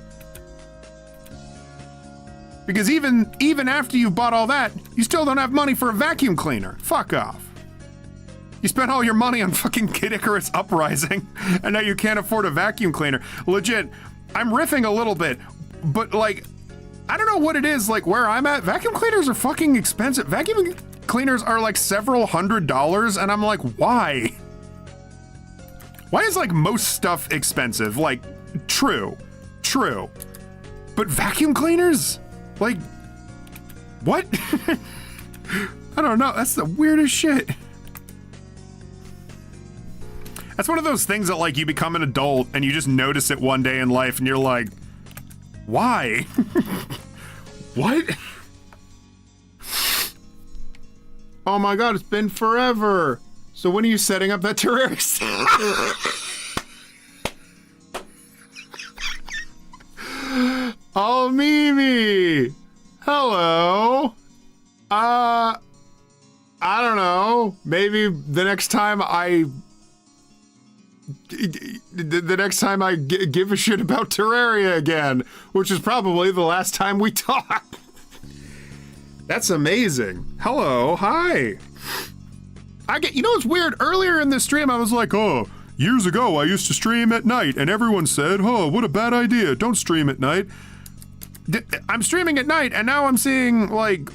Because even after you've bought all that, you still don't have money for a vacuum cleaner. Fuck off. You spent all your money on fucking Kid Icarus Uprising, and now you can't afford a vacuum cleaner. Legit, I'm riffing a little bit, but like, I don't know what it is, like where I'm at, vacuum cleaners are fucking expensive. Vacuum cleaners are like several $100s, and I'm like, why? Why is like most stuff expensive? Like, true. But vacuum cleaners? Like, what? I don't know, that's the weirdest shit. That's one of those things that like you become an adult and you just notice it one day in life and you're like, why? What? Oh my god, it's been forever. So when are you setting up that Terraria? Oh, Mimi! Hello! I don't know. Maybe the next time I give a shit about Terraria again, which is probably the last time we talk. That's amazing. Hello, hi. You know what's weird? Earlier in this stream, I was like, oh, years ago, I used to stream at night, and everyone said, oh, what a bad idea. Don't stream at night. I'm streaming at night, and now I'm seeing, like,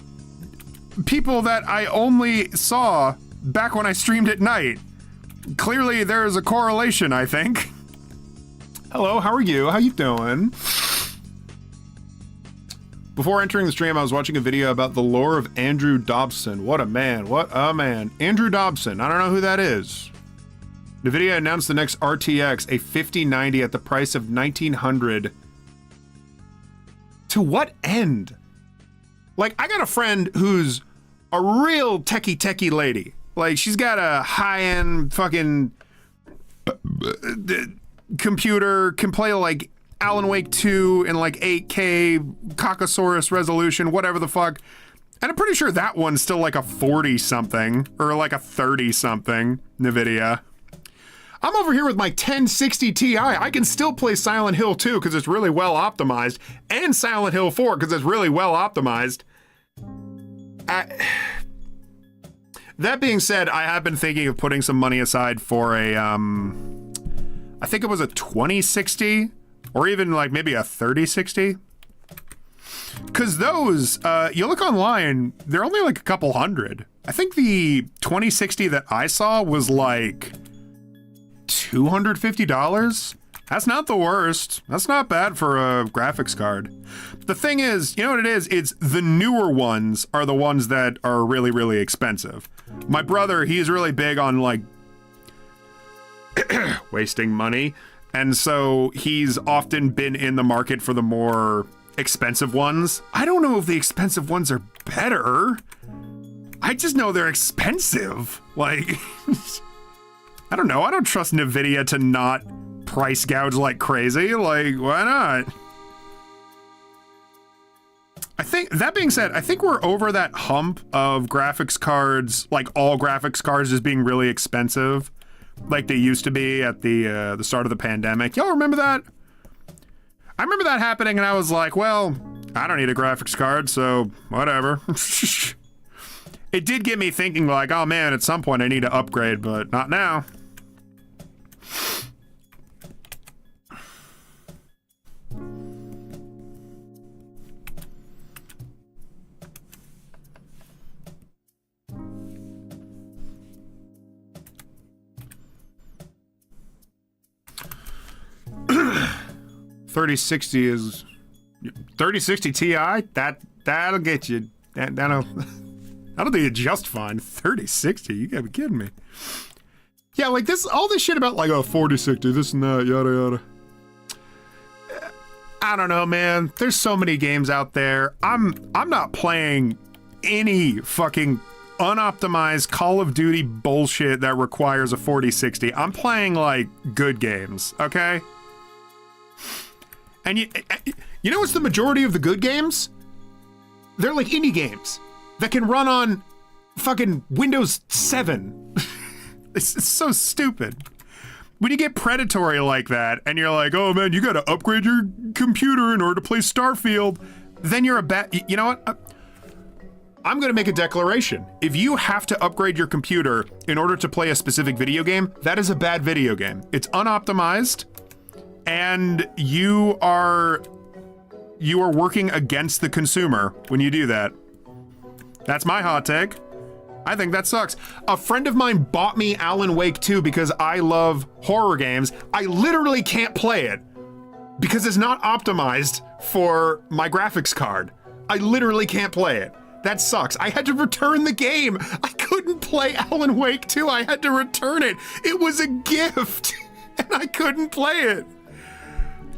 people that I only saw back when I streamed at night. Clearly, there is a correlation, I think. Hello, how are you? How you doing? Before entering the stream, I was watching a video about the lore of Andrew Dobson. What a man, what a man. Andrew Dobson, I don't know who that is. The video announced the next RTX, a 5090 at the price of $1,900. To what end? Like, I got a friend who's a real techie lady. Like, she's got a high-end fucking computer, can play like Alan Wake 2 in like 8K Caucasaurus resolution, whatever the fuck. And I'm pretty sure that one's still like a 40-something or like a 30-something NVIDIA. I'm over here with my 1060 Ti. I can still play Silent Hill 2 because it's really well optimized, and Silent Hill 4 because it's really well optimized. That being said, I have been thinking of putting some money aside for a, I think it was a 2060 or even like maybe a 3060. Because those, you look online, they're only like a couple hundred. I think the 2060 that I saw was like $250. That's not the worst. That's not bad for a graphics card. The thing is, you know what it is? It's the newer ones are the ones that are really, really expensive. My brother, he's really big on like wasting money. And so he's often been in the market for the more expensive ones. I don't know if the expensive ones are better. I just know they're expensive. Like, I don't know. I don't trust NVIDIA to not price gouge like crazy. Like, why not? I think, that being said, I think we're over that hump of graphics cards, like all graphics cards as being really expensive, like they used to be at the start of the pandemic. Y'all remember that? I remember that happening and I was like, well, I don't need a graphics card, so whatever. It did get me thinking like, oh man, at some point I need to upgrade, but not now. $3060 Ti. That'll get you. That'll do you just fine. 3060. You gotta be kidding me. Yeah, like this. All this shit about like 4060, this and that, yada yada. I don't know, man. There's so many games out there. I'm not playing any fucking unoptimized Call of Duty bullshit that requires a 4060. I'm playing like good games, okay? And you know what's the majority of the good games? They're like indie games that can run on fucking Windows 7. It's so stupid. When you get predatory like that and you're like, oh man, you gotta upgrade your computer in order to play Starfield, then you're a bad, you know what? I'm gonna make a declaration. If you have to upgrade your computer in order to play a specific video game, that is a bad video game. It's unoptimized. And you are working against the consumer when you do that. That's my hot take. I think that sucks. A friend of mine bought me Alan Wake 2 because I love horror games. I literally can't play it because it's not optimized for my graphics card. I literally can't play it. That sucks. I had to return the game. I couldn't play Alan Wake 2. I had to return it. It was a gift and I couldn't play it.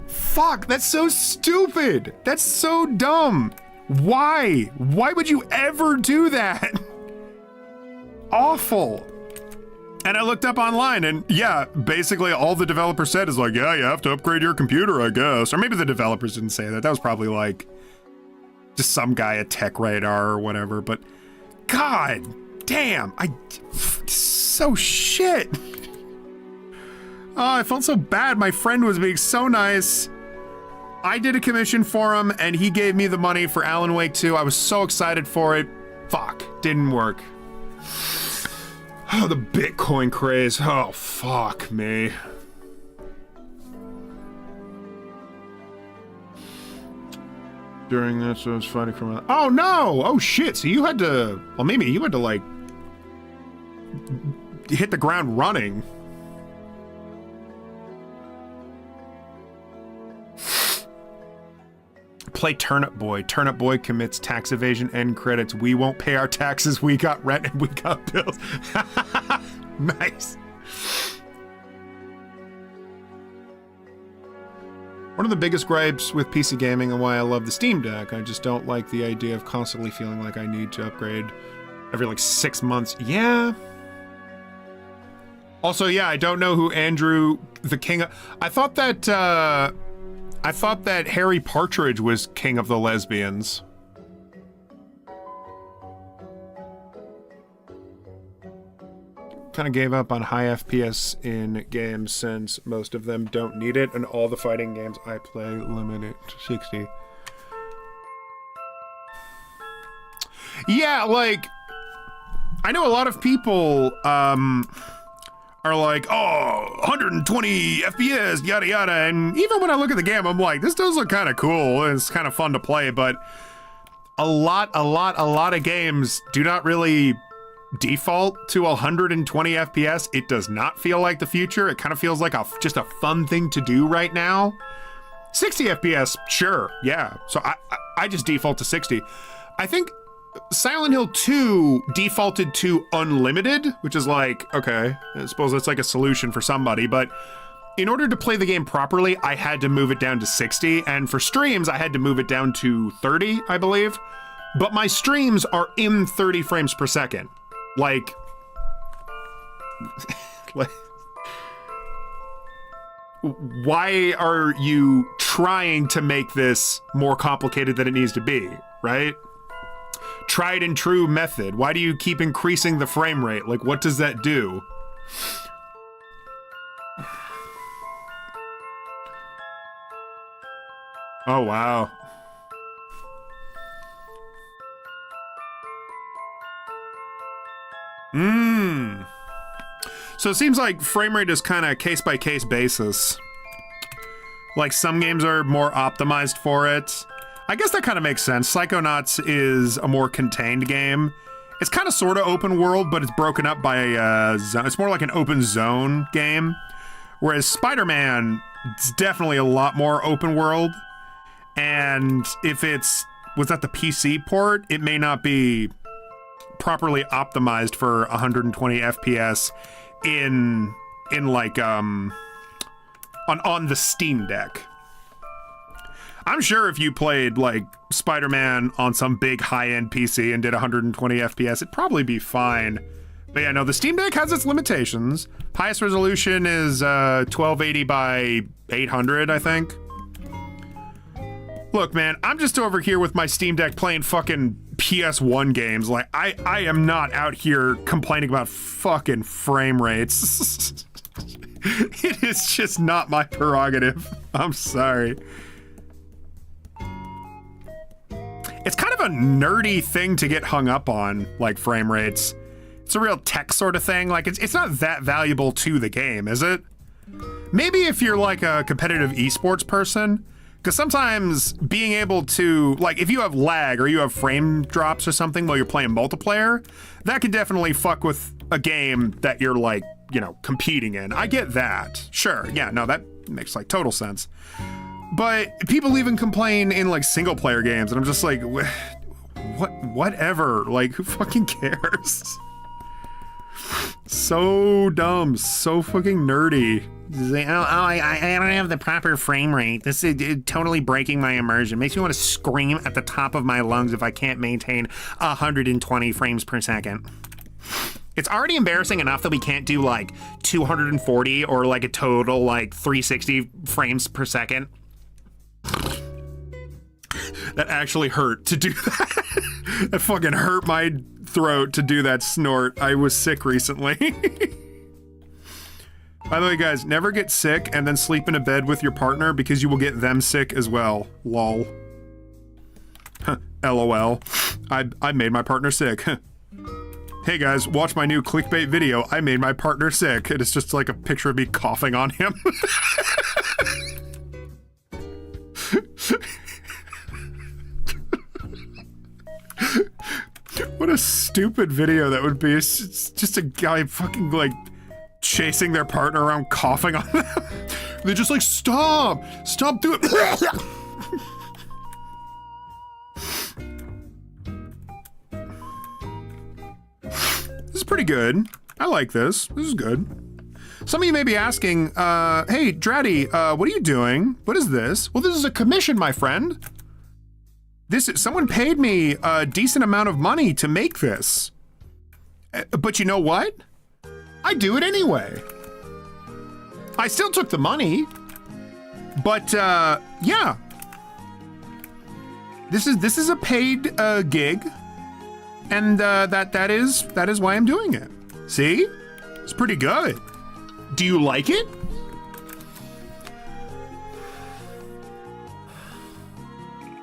Fuck, that's so stupid. That's so dumb. Why? Why would you ever do that? Awful. And I looked up online and yeah, basically all the developer said is like, yeah, you have to upgrade your computer, I guess. Or maybe the developers didn't say that. That was probably like just some guy at Tech Radar or whatever, but God damn, so shit. Oh, I felt so bad. My friend was being so nice. I did a commission for him and he gave me the money for Alan Wake 2. I was so excited for it. Fuck, didn't work. Oh, the Bitcoin craze. Oh, fuck me. During this, I was fighting from a... Oh, no! Oh, shit! So you had to... Well, maybe you had to, like... hit the ground running. Play Turnip Boy. Turnip Boy commits tax evasion and credits. We won't pay our taxes. We got rent and we got bills. Nice. One of the biggest gripes with PC gaming and why I love the Steam Deck, I just don't like the idea of constantly feeling like I need to upgrade every like 6 months. Yeah. Also, yeah, I don't know who Andrew the King of... I thought that Harry Partridge was King of the Lesbians. Kind of gave up on high FPS in games since most of them don't need it, and all the fighting games I play limit it to 60. Yeah, like, I know a lot of people are like, oh, 120 FPS, yada yada, and even when I look at the game, I'm like, this does look kind of cool, and it's kind of fun to play, but a lot of games do not really default to 120 FPS. It does not feel like the future. It kind of feels like just a fun thing to do right now. 60 FPS, sure, yeah. So I just default to 60. I think Silent Hill 2 defaulted to unlimited, which is like, okay, I suppose that's like a solution for somebody, but in order to play the game properly, I had to move it down to 60, and for streams, I had to move it down to 30, I believe. But my streams are in 30 frames per second. Like, why are you trying to make this more complicated than it needs to be, right? Tried and true method. Why do you keep increasing the frame rate? Like, what does that do? Oh, wow. So it seems like frame rate is kind of case by case basis. Like some games are more optimized for it. I guess that kind of makes sense. Psychonauts is a more contained game. It's kind of sort of open world, but it's broken up by a zone. It's more like an open zone game. Whereas Spider-Man is definitely a lot more open world. And if was that the PC port, it may not be properly optimized for 120 FPS in like on the Steam Deck. I'm sure if you played like Spider-Man on some big high-end PC and did 120 FPS, it'd probably be fine. But yeah, no, the Steam Deck has its limitations. Highest resolution is 1280 by 800, I think. Look, man, I'm just over here with my Steam Deck playing fucking PS1 games. Like, I am not out here complaining about fucking frame rates. It is just not my prerogative. I'm sorry. It's kind of a nerdy thing to get hung up on, like frame rates. It's a real tech sort of thing. Like, it's not that valuable to the game, is it? Maybe if you're like a competitive esports person, because sometimes being able to, like, if you have lag or you have frame drops or something while you're playing multiplayer, that can definitely fuck with a game that you're, like, you know, competing in. I get that. Sure. Yeah, no, that makes, like, total sense. But people even complain in, like, single-player games, and I'm just like, whatever. Like, who fucking cares? So dumb. So fucking nerdy. Like, I don't have the proper frame rate. This is totally breaking my immersion. Makes me want to scream at the top of my lungs if I can't maintain 120 frames per second. It's already embarrassing enough that we can't do like 240 or like a total like 360 frames per second. That actually hurt to do that. That fucking hurt my throat to do that snort. I was sick recently. By the way, guys, never get sick and then sleep in a bed with your partner because you will get them sick as well. Lol. LOL. I made my partner sick. Hey guys, watch my new clickbait video. I made my partner sick. And it's just like a picture of me coughing on him. a stupid video that would be. It's just a guy fucking like chasing their partner around, coughing on them. They're just like, stop doing it. This is pretty good. I like this. This is good. Some of you may be asking, hey, Dratty, what are you doing? What is this? Well, this is a commission, my friend. Someone paid me a decent amount of money to make this. But you know what? I do it anyway. I still took the money, but yeah. This is a paid gig, and that is why I'm doing it. See? It's pretty good. Do you like it?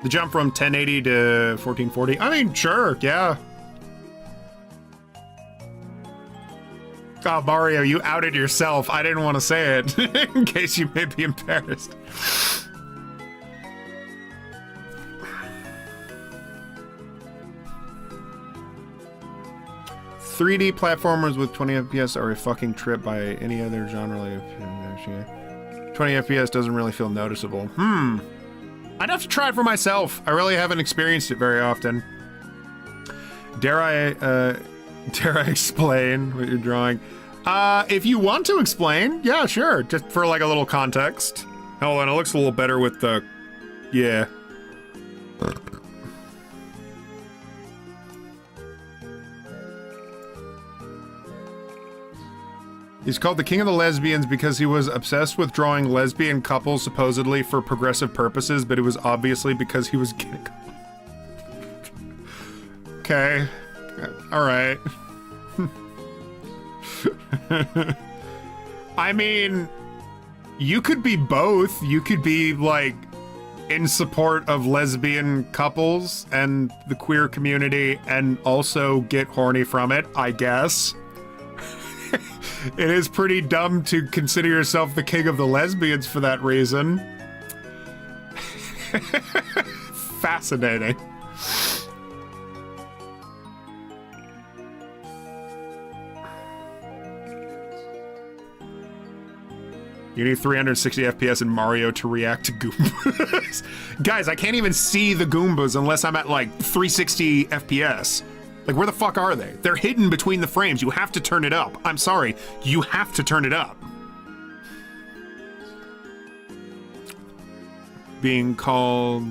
The jump from 1080 to 1440? I mean, sure, yeah. Oh, Mario, you outed yourself. I didn't want to say it, in case you may be embarrassed. "3D platformers with 20 FPS are a fucking trip by any other genre. 20 FPS doesn't really feel noticeable. I'd have to try it for myself. I really haven't experienced it very often. Dare I explain what you're drawing? If you want to explain, yeah, sure. Just for like a little context. Hold on, it looks a little better with the, yeah. He's called the King of the Lesbians because he was obsessed with drawing lesbian couples supposedly for progressive purposes, but it was obviously because he was getting... Okay. All right. I mean, you could be both. You could be, like, in support of lesbian couples and the queer community and also get horny from it, I guess. It is pretty dumb to consider yourself the king of the lesbians for that reason. Fascinating. You need 360 FPS in Mario to react to Goombas. Guys, I can't even see the Goombas unless I'm at like 360 FPS. Like, where the fuck are they? They're hidden between the frames. You have to turn it up. I'm sorry. You have to turn it up. Being called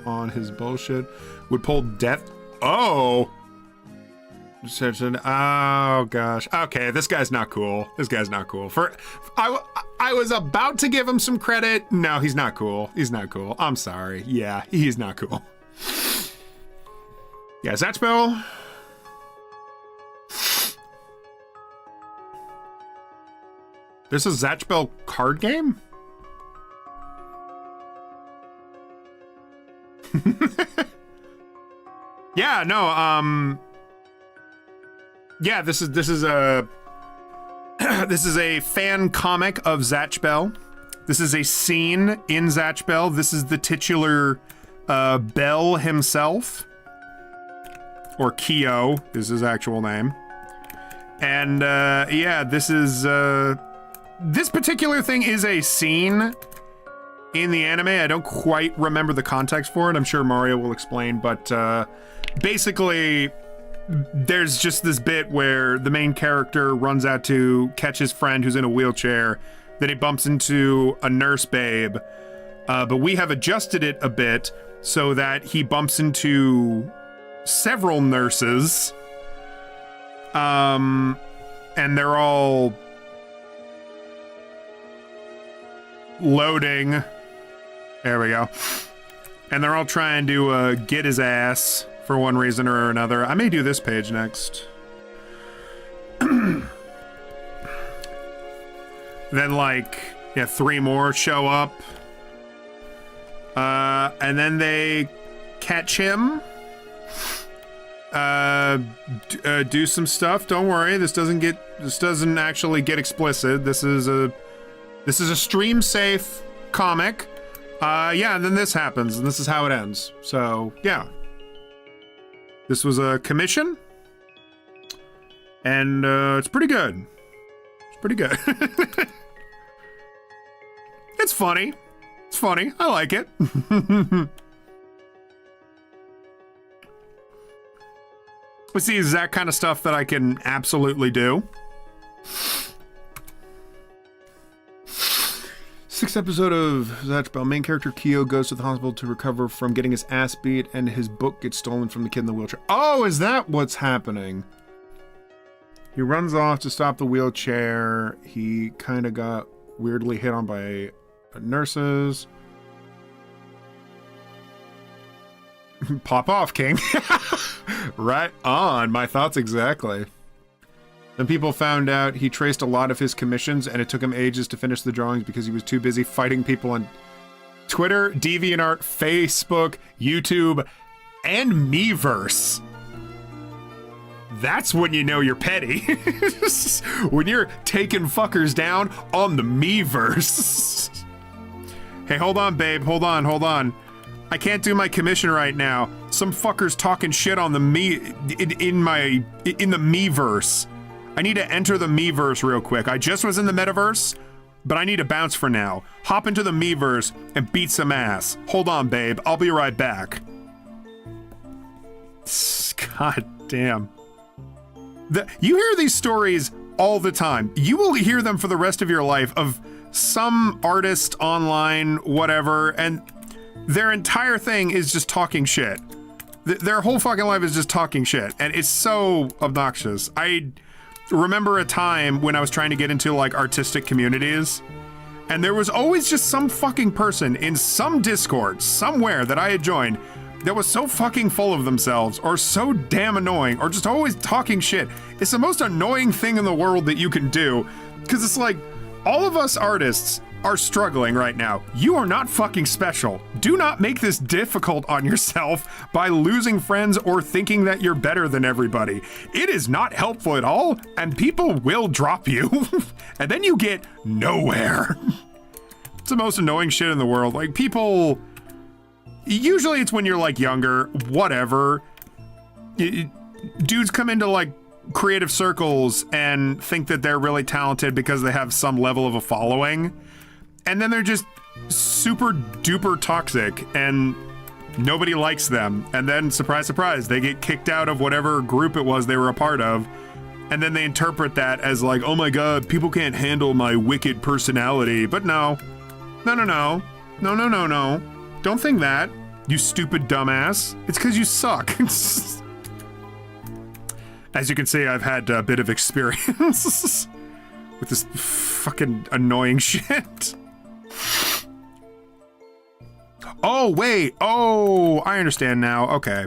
on his bullshit would pull death. Oh. Oh gosh. Okay, this guy's not cool. This guy's not cool. I was about to give him some credit. No, he's not cool. He's not cool. I'm sorry. Yeah, he's not cool. Yeah, Zatchbell. There's a Zatchbell card game? Yeah, no, yeah, this is a this is a fan comic of Zatchbell. This is a scene in Zatchbell. This is the titular Bell himself. Or Kyo is his actual name. And yeah, this is this particular thing is a scene in the anime. I don't quite remember the context for it. I'm sure Mario will explain, but basically there's just this bit where the main character runs out to catch his friend who's in a wheelchair. Then he bumps into a nurse babe, but we have adjusted it a bit so that he bumps into several nurses, and they're all loading. There we go. And they're all trying to get his ass for one reason or another. I may do this page next. Then, like, yeah, 3 more show up. And then they catch him. Do some stuff. Don't worry. This doesn't actually get explicit. This is a stream safe comic. Yeah, and then this happens, and this is how it ends. So, yeah. This was a commission, and it's pretty good. It's pretty good. It's funny. It's funny. I like it. But see, is that kind of stuff that I can absolutely do. Sixth episode of Zatch Bell. Main character Kyo goes to the hospital to recover from getting his ass beat, and his book gets stolen from the kid in the wheelchair. Oh, is that what's happening? He runs off to stop the wheelchair. He kind of got weirdly hit on by nurses. Pop off, King. Right on. My thoughts exactly. Then people found out he traced a lot of his commissions, and it took him ages to finish the drawings because he was too busy fighting people on Twitter, DeviantArt, Facebook, YouTube, and Miiverse. That's when you know you're petty. When you're taking fuckers down on the Miiverse. Hey, hold on, babe. Hold on. I can't do my commission right now. Some fucker's talking shit on the in the Miiverse. I need to enter the Miiverse real quick. I just was in the metaverse, but I need to bounce for now. Hop into the Miiverse and beat some ass. Hold on, babe. I'll be right back. God damn. You hear these stories all the time. You will hear them for the rest of your life of some artist online, whatever, and their entire thing is just talking shit. Their whole fucking life is just talking shit, and it's so obnoxious. I remember a time when I was trying to get into like artistic communities, and there was always just some fucking person in some Discord somewhere that I had joined that was so fucking full of themselves or so damn annoying or just always talking shit. It's the most annoying thing in the world that you can do, because it's like all of us artists are struggling right now. You are not fucking special. Do not make this difficult on yourself by losing friends or thinking that you're better than everybody. It is not helpful at all, and people will drop you. And then you get nowhere. It's the most annoying shit in the world. Like, people, usually it's when you're like younger, whatever. Dudes come into like creative circles and think that they're really talented because they have some level of a following. And then they're just super duper toxic and nobody likes them. And then, surprise, surprise, they get kicked out of whatever group it was they were a part of. And then they interpret that as like, oh my God, people can't handle my wicked personality. But no. No. Don't think that, you stupid dumbass. It's because you suck. As you can see, I've had a bit of experience with this fucking annoying shit. Oh, wait. Oh, I understand now. Okay.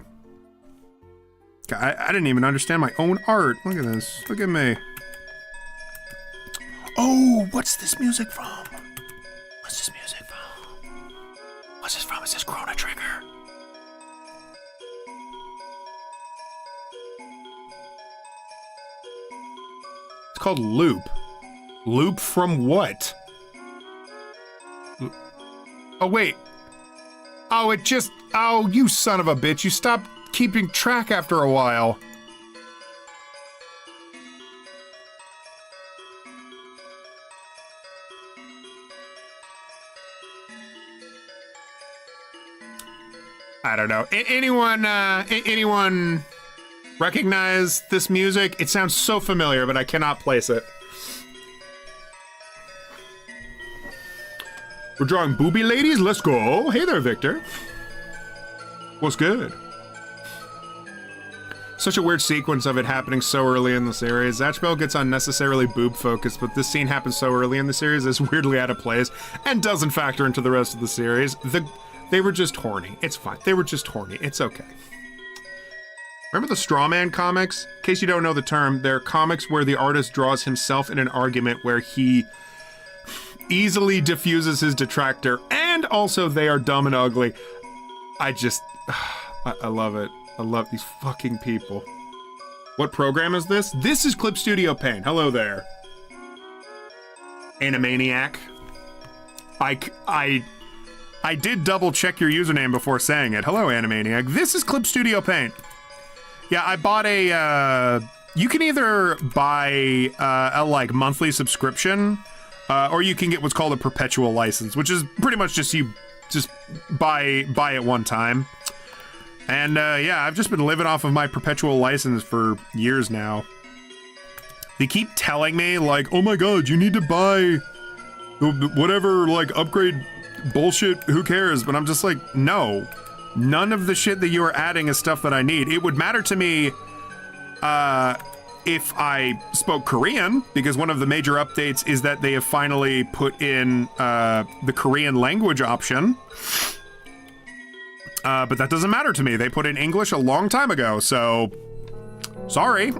I didn't even understand my own art. Look at this. Look at me. Oh, what's this music from? What's this music from? What's this from? Is this Chrono Trigger? It's called Loop. Loop from what? Oh, wait. Oh, oh, you son of a bitch. You stopped keeping track after a while. I don't know. Anyone recognize this music? It sounds so familiar, but I cannot place it. We're drawing booby ladies? Let's go. Hey there, Victor. What's good? Such a weird sequence of it happening so early in the series. Zatch Bell gets unnecessarily boob focused, but this scene happens so early in the series it's weirdly out of place and doesn't factor into the rest of the series. They were just horny. It's fine. They were just horny. It's okay. Remember the Strawman comics? In case you don't know the term, they're comics where the artist draws himself in an argument where he easily diffuses his detractor, and also they are dumb and ugly. I love it. I love these fucking people. What program is this? This is Clip Studio Paint. Hello there. Animaniac. I did double check your username before saying it. Hello, Animaniac. This is Clip Studio Paint. Yeah, I bought a, you can either buy a like monthly subscription, or you can get what's called a perpetual license, which is pretty much just you just buy it one time. And yeah, I've just been living off of my perpetual license for years now. They keep telling me like, oh my god, you need to buy whatever like upgrade bullshit, who cares? But I'm just like, no, none of the shit that you are adding is stuff that I need. It would matter to me if I spoke Korean, because one of the major updates is that they have finally put in the Korean language option. But that doesn't matter to me. They put in English a long time ago, so sorry.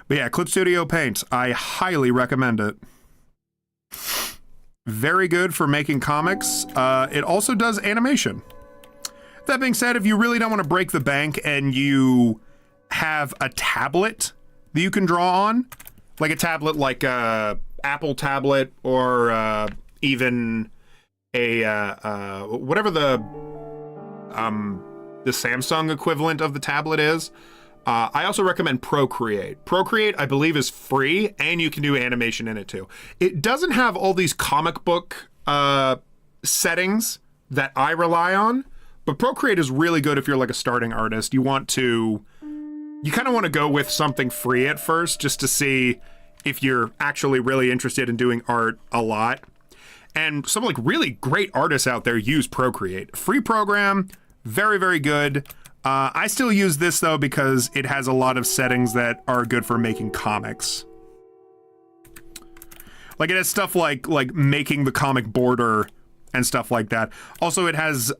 But yeah, Clip Studio Paint, I highly recommend it. Very good for making comics. It also does animation. That being said, if you really don't want to break the bank and you have a tablet that you can draw on, like a tablet like a Apple tablet, or even a whatever the Samsung equivalent of the tablet is, I also recommend Procreate. Procreate, I believe, is free, and you can do animation in it too. It doesn't have all these comic book settings that I rely on, but Procreate is really good if you're like a starting artist. You kind of want to go with something free at first, just to see if you're actually really interested in doing art a lot. And some like really great artists out there use Procreate. Free program, very, very good. I still use this though because it has a lot of settings that are good for making comics. Like it has stuff like making the comic border and stuff like that. Also, it has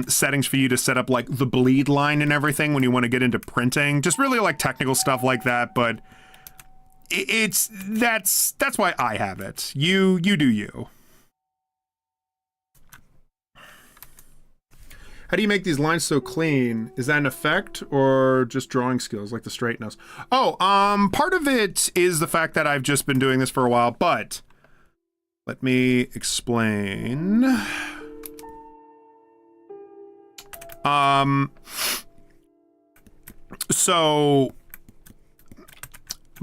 settings for you to set up like the bleed line and everything when you want to get into printing. Just really like technical stuff like that, but that's why I have it. You do you. How do you make these lines so clean? Is that an effect or just drawing skills like the straight nose? Oh, part of it is the fact that I've just been doing this for a while, but let me explain. So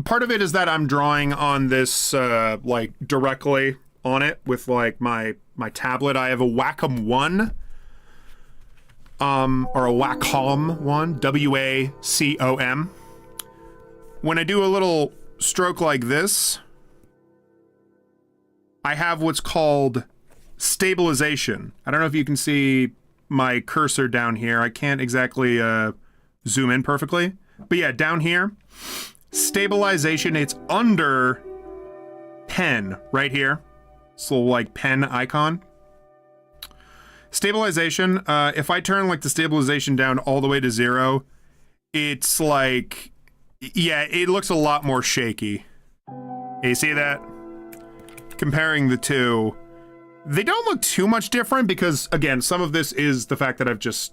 part of it is that I'm drawing on this like directly on it with like my tablet. I have a Wacom 1. Or a Wacom 1, W-A-C-O-M. When I do a little stroke like this, I have what's called stabilization. I don't know if you can see my cursor down here. I can't exactly zoom in perfectly. But yeah, down here, stabilization, it's under pen right here. This little like pen icon. Stabilization, if I turn like the stabilization down all the way to 0, it's like, yeah, it looks a lot more shaky. You see that? Comparing the two, they don't look too much different because, again, some of this is the fact that I've just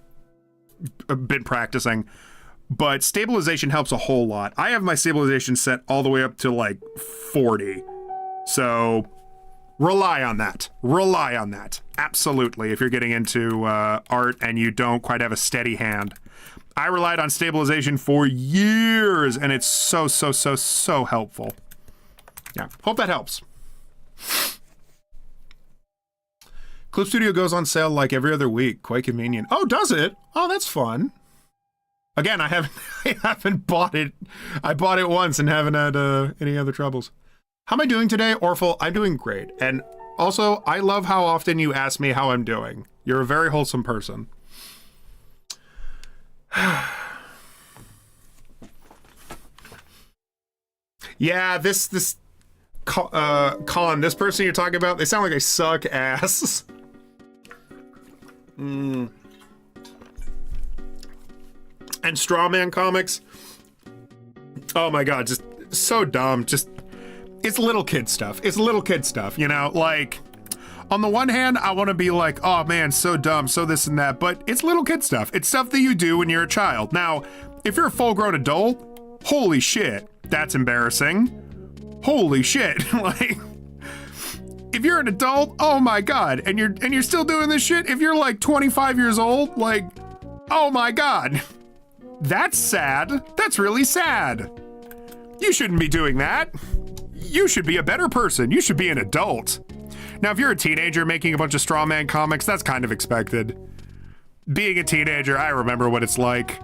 been practicing, but stabilization helps a whole lot. I have my stabilization set all the way up to like 40, so rely on that. Rely on that. Absolutely, if you're getting into art and you don't quite have a steady hand. I relied on stabilization for years, and it's so helpful. Yeah, hope that helps. Clip Studio goes on sale like every other week. Quite convenient. Oh, does it? Oh, that's fun. Again, I haven't bought it. I bought it once and haven't had any other troubles. How am I doing today, Orphle? I'm doing great. And also, I love how often you ask me how I'm doing. You're a very wholesome person. Yeah, Colin, this person you're talking about, they sound like they suck ass. And Strawman comics. Oh my god, just so dumb. Just, it's little kid stuff. It's little kid stuff, you know? Like, on the one hand, I want to be like, oh man, so dumb, so this and that, but it's little kid stuff. It's stuff that you do when you're a child. Now, if you're a full-grown adult, holy shit, that's embarrassing. holy shit. Like, if you're an adult, oh my God, and you're still doing this shit, if you're like 25 years old, like, oh my God, that's sad. That's really sad. You shouldn't be doing that. You should be a better person. You should be an adult. Now, if you're a teenager making a bunch of straw man comics, that's kind of expected. Being a teenager, I remember what it's like.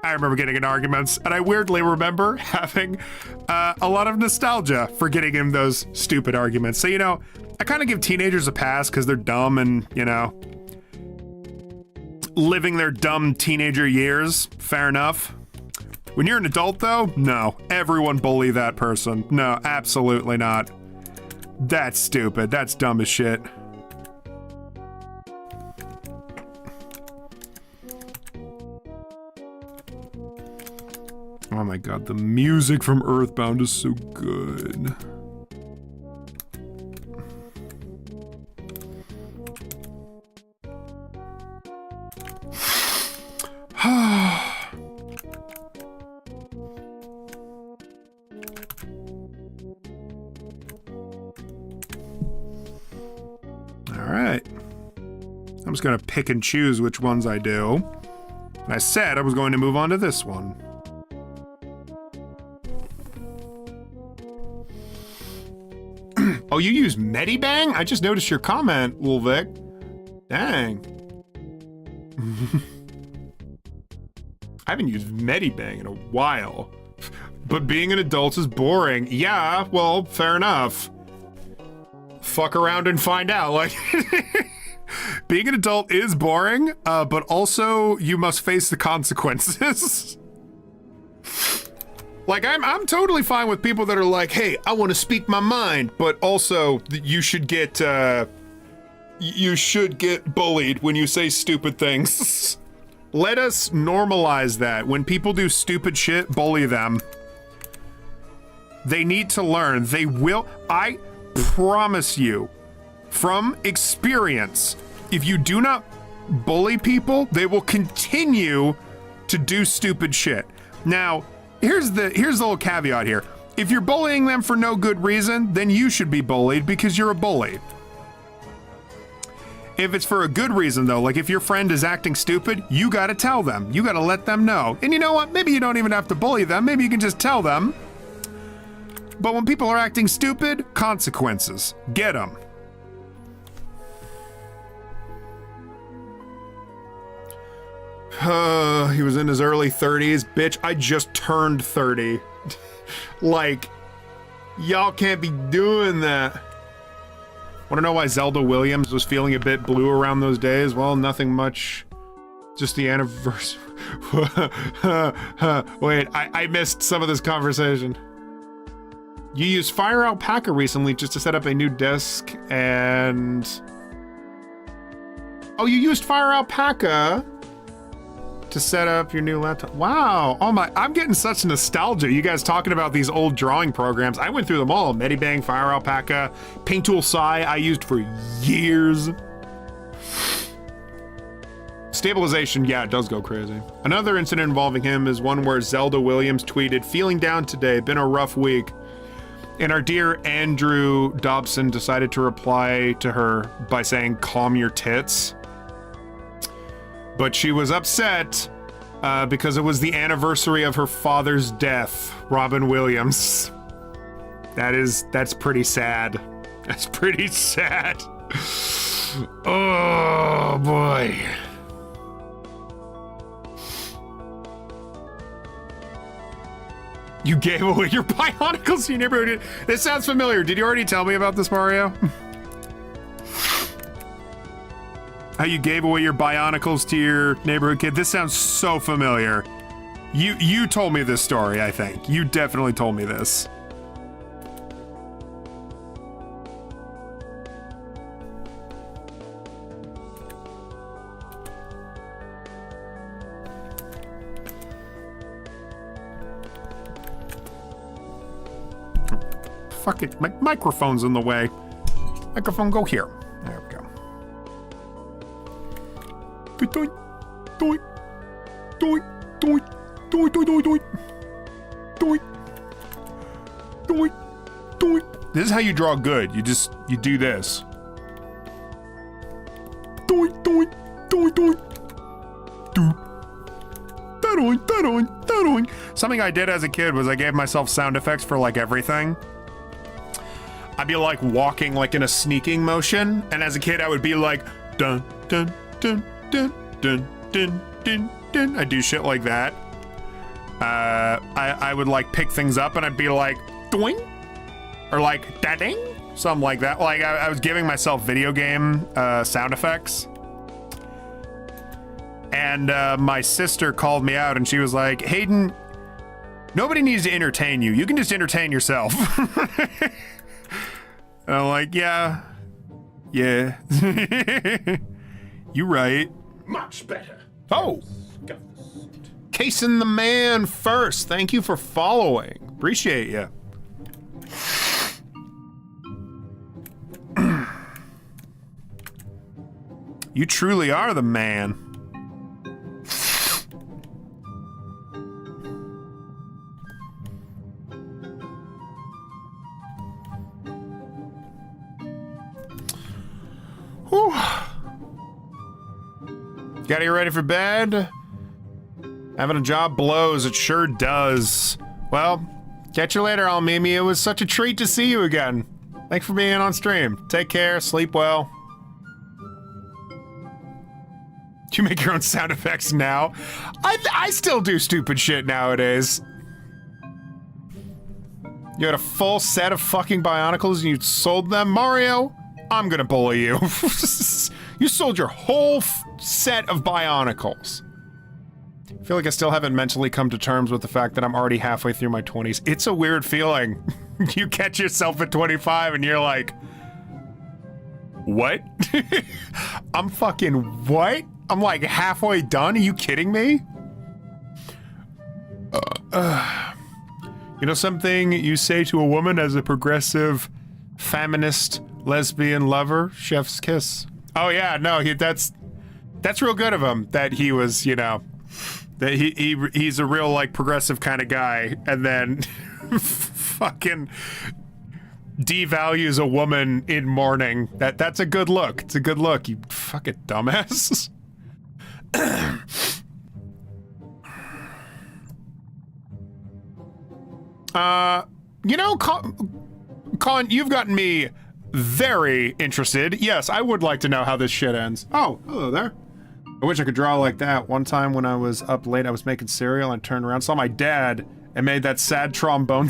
I remember getting in arguments, and I weirdly remember having a lot of nostalgia for getting in those stupid arguments. So, you know, I kind of give teenagers a pass because they're dumb and, you know, living their dumb teenager years. Fair enough. When you're an adult, though, no. Everyone bully that person. No, absolutely not. That's stupid. That's dumb as shit. Oh my God, the music from Earthbound is so good. All right. I'm just gonna pick and choose which ones I do. And I said I was going to move on to this one. Oh, you use Medibang? I just noticed your comment, Ulvik. Dang. I haven't used Medibang in a while. But being an adult is boring. Yeah, well, fair enough. Fuck around and find out. Like, being an adult is boring, but also you must face the consequences. Like, I'm totally fine with people that are like, hey, I want to speak my mind, but also you should get bullied when you say stupid things. Let us normalize that. When people do stupid shit, bully them. They need to learn. They will. I promise you, from experience, if you do not bully people, they will continue to do stupid shit. Now, here's the little caveat here. If you're bullying them for no good reason, then you should be bullied because you're a bully. If it's for a good reason, though, like if your friend is acting stupid, you gotta tell them. You gotta let them know. And you know what? Maybe you don't even have to bully them. Maybe you can just tell them. But when people are acting stupid, consequences. Get them. He was in his early 30s. Bitch, I just turned 30. Like, y'all can't be doing that. Want to know why Zelda Williams was feeling a bit blue around those days? Well, nothing much. Just the anniversary. Wait, I missed some of this conversation. You used Fire Alpaca recently just to set up a new desk and... Oh, you used Fire Alpaca to set up your new laptop. Wow. Oh my, I'm getting such nostalgia. You guys talking about these old drawing programs. I went through them all. Medibang, Fire Alpaca, Paint Tool Sai I used for years. Stabilization, yeah, it does go crazy. Another incident involving him is one where Zelda Williams tweeted, "Feeling down today, been a rough week." And our dear Andrew Dobson decided to reply to her by saying, "Calm your tits." But she was upset because it was the anniversary of her father's death, Robin Williams. That's pretty sad. That's pretty sad. Oh boy. You gave away your Bionicles to your neighborhood. This sounds familiar. Did you already tell me about this, Mario? How you gave away your Bionicles to your neighborhood kid? This sounds so familiar. You told me this story, I think. You definitely told me this. Fuck it, my microphone's in the way. Microphone, go here. There we go. Doink, doink, doink, doink, doink, doink, doink, doink, doink, This is how you draw good. You do this. Doink, doink, doink, doink. Doop. Da-doink, da-doink, da-doink. Something I did as a kid was I gave myself sound effects for like everything. I'd be like walking like in a sneaking motion, and as a kid I would be like dun dun dun dun dun dun dun dun. I'd do shit like that. I would like pick things up and I'd be like doing or like da-ding, something like that. Like I was giving myself video game sound effects. And my sister called me out and she was like, Hayden, nobody needs to entertain you. You can just entertain yourself. And I'm like, yeah. You right. Much better. Oh. Casing the man first. Thank you for following. Appreciate you. You truly are the man. Whew. Got you ready for bed? Having a job blows, it sure does. Well, catch you later, Almimi. It was such a treat to see you again. Thanks for being on stream. Take care, sleep well. Do you make your own sound effects now? I still do stupid shit nowadays. You had a full set of fucking Bionicles and you sold them? Mario, I'm gonna bully you. You sold your whole set of Bionicles. I feel like I still haven't mentally come to terms with the fact that I'm already halfway through my 20s. It's a weird feeling. You catch yourself at 25 and you're like, what? I'm fucking what? I'm like halfway done? Are you kidding me? You know something you say to a woman as a progressive, feminist, lesbian lover? Chef's kiss. Oh yeah, no, that's real good of him, that he was, you know, that he's a real, like, progressive kind of guy, and then fucking devalues a woman in mourning. That's a good look. It's a good look, you fucking dumbass. You know, Colin, you've gotten me very interested. Yes, I would like to know how this shit ends. Oh, hello there. I wish I could draw like that. One time when I was up late, I was making cereal and I turned around, saw my dad, and made that sad trombone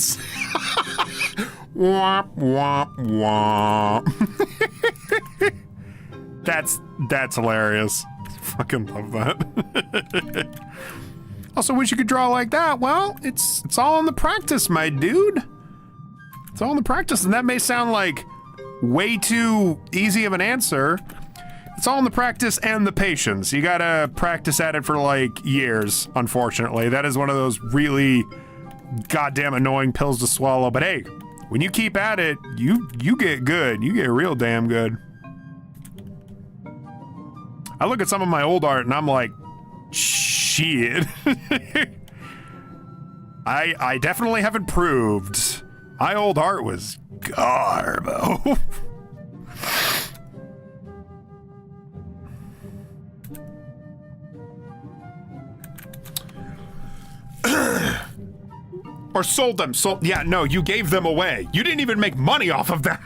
womp, womp, womp. That's hilarious. Fucking love that. Also wish you could draw like that. Well, it's all in the practice, my dude. It's all in the practice, and that may sound like way too easy of an answer. It's all in the practice and the patience. You gotta practice at it for like years, unfortunately. That is one of those really goddamn annoying pills to swallow. But hey, when you keep at it, you get good. You get real damn good. I look at some of my old art and I'm like, shit. I definitely have improved. My old art was garbo. Or sold them. Yeah, no, you gave them away. You didn't even make money off of them.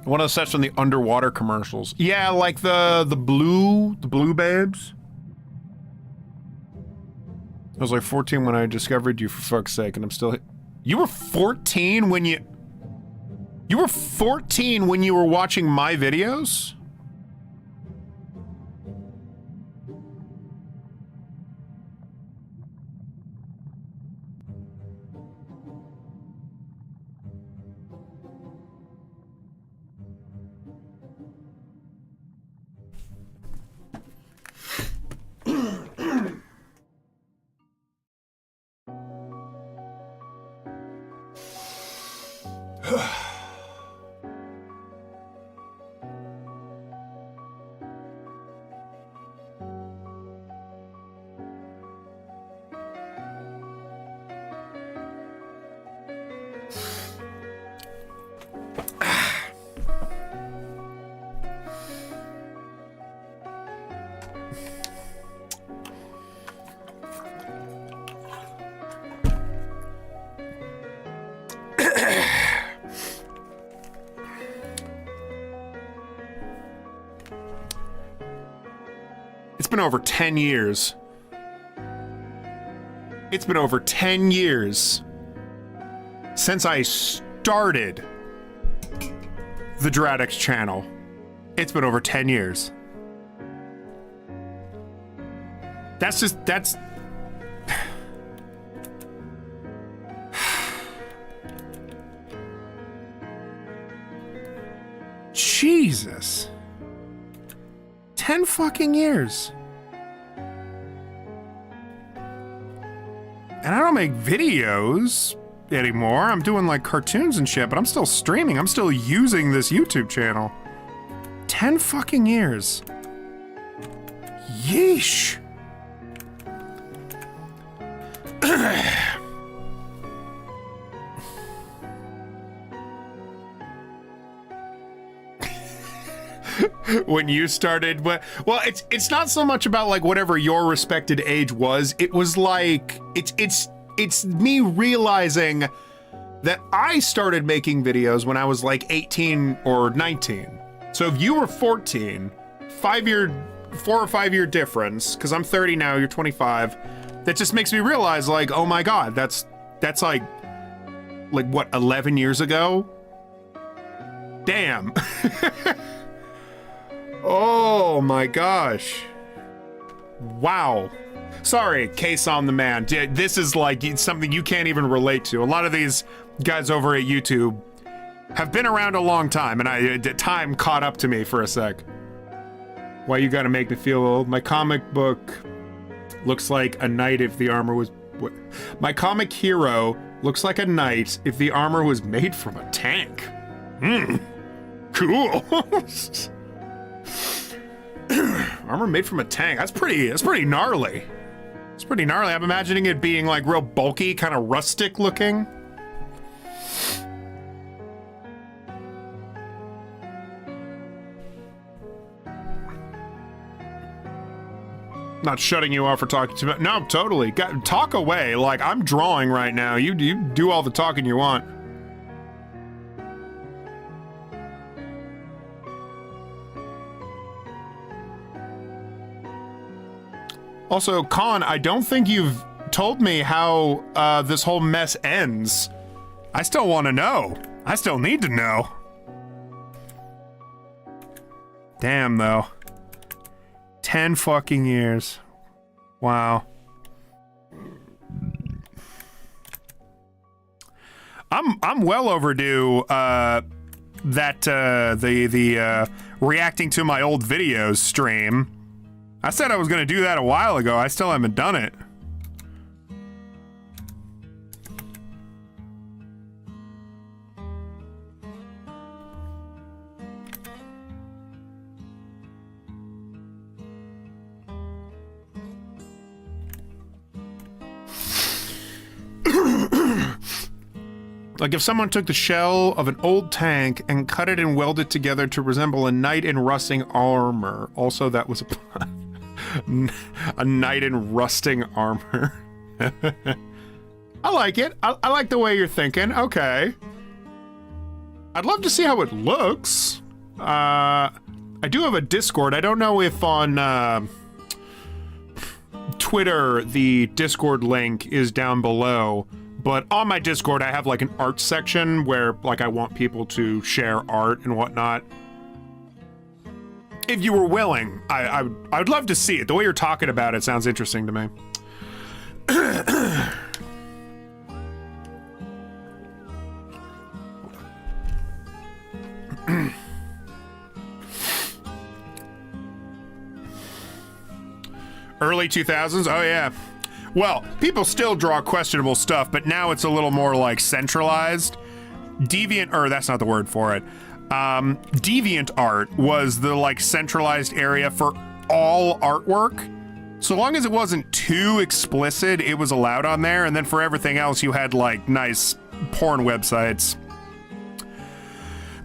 One of the sets from the underwater commercials. Yeah, like the blue babes. I was like 14 when I discovered you, for fuck's sake, and I'm still. You were 14 when you. You were 14 when you were watching my videos? been over 10 years. It's been over 10 years since I started the Dradix channel. It's been over 10 years. That's Jesus. 10 fucking years. And I don't make videos anymore. I'm doing like cartoons and shit, but I'm still streaming. I'm still using this YouTube channel. 10 fucking years. Yeesh. When you started, well, it's not so much about like whatever your respected age was. It was like it's me realizing that I started making videos when I was like 18 or 19. So if you were 14, 4 or 5 year difference, because I'm 30 now, you're 25. That just makes me realize like, oh my God, that's like what, 11 years ago? Damn. Oh my gosh. Wow. Sorry, Case on the Man. This is like something you can't even relate to. A lot of these guys over at YouTube have been around a long time, and time caught up to me for a sec. Why you gotta make me feel old? My comic book looks like a knight if the armor was... My comic hero looks like a knight if the armor was made from a tank. Cool. Armor made from a tank. That's pretty gnarly. It's pretty gnarly. I'm imagining it being like real bulky, kind of rustic looking. Not shutting you off for talking too much. No, totally. Talk away. Like, I'm drawing right now. You do all the talking you want. Also, Con, I don't think you've told me how this whole mess ends. I still want to know. I still need to know. Damn, though. 10 fucking years. Wow. I'm well overdue the reacting to my old videos stream. I said I was gonna do that a while ago. I still haven't done it. Like if someone took the shell of an old tank and cut it and welded it together to resemble a knight in rusting armor. Also, that was a knight in rusting armor. I like it. I like the way you're thinking. Okay. I'd love to see how it looks. I do have a Discord. I don't know if on Twitter the Discord link is down below. But on my Discord, I have like an art section where like I want people to share art and whatnot. If you were willing, I would love to see it. The way you're talking about it sounds interesting to me. Early 2000s? Oh yeah. Well, people still draw questionable stuff, but now it's a little more like centralized. That's not the word for it. Deviant art was the like centralized area for all artwork. So long as it wasn't too explicit, it was allowed on there. And then for everything else, you had like nice porn websites.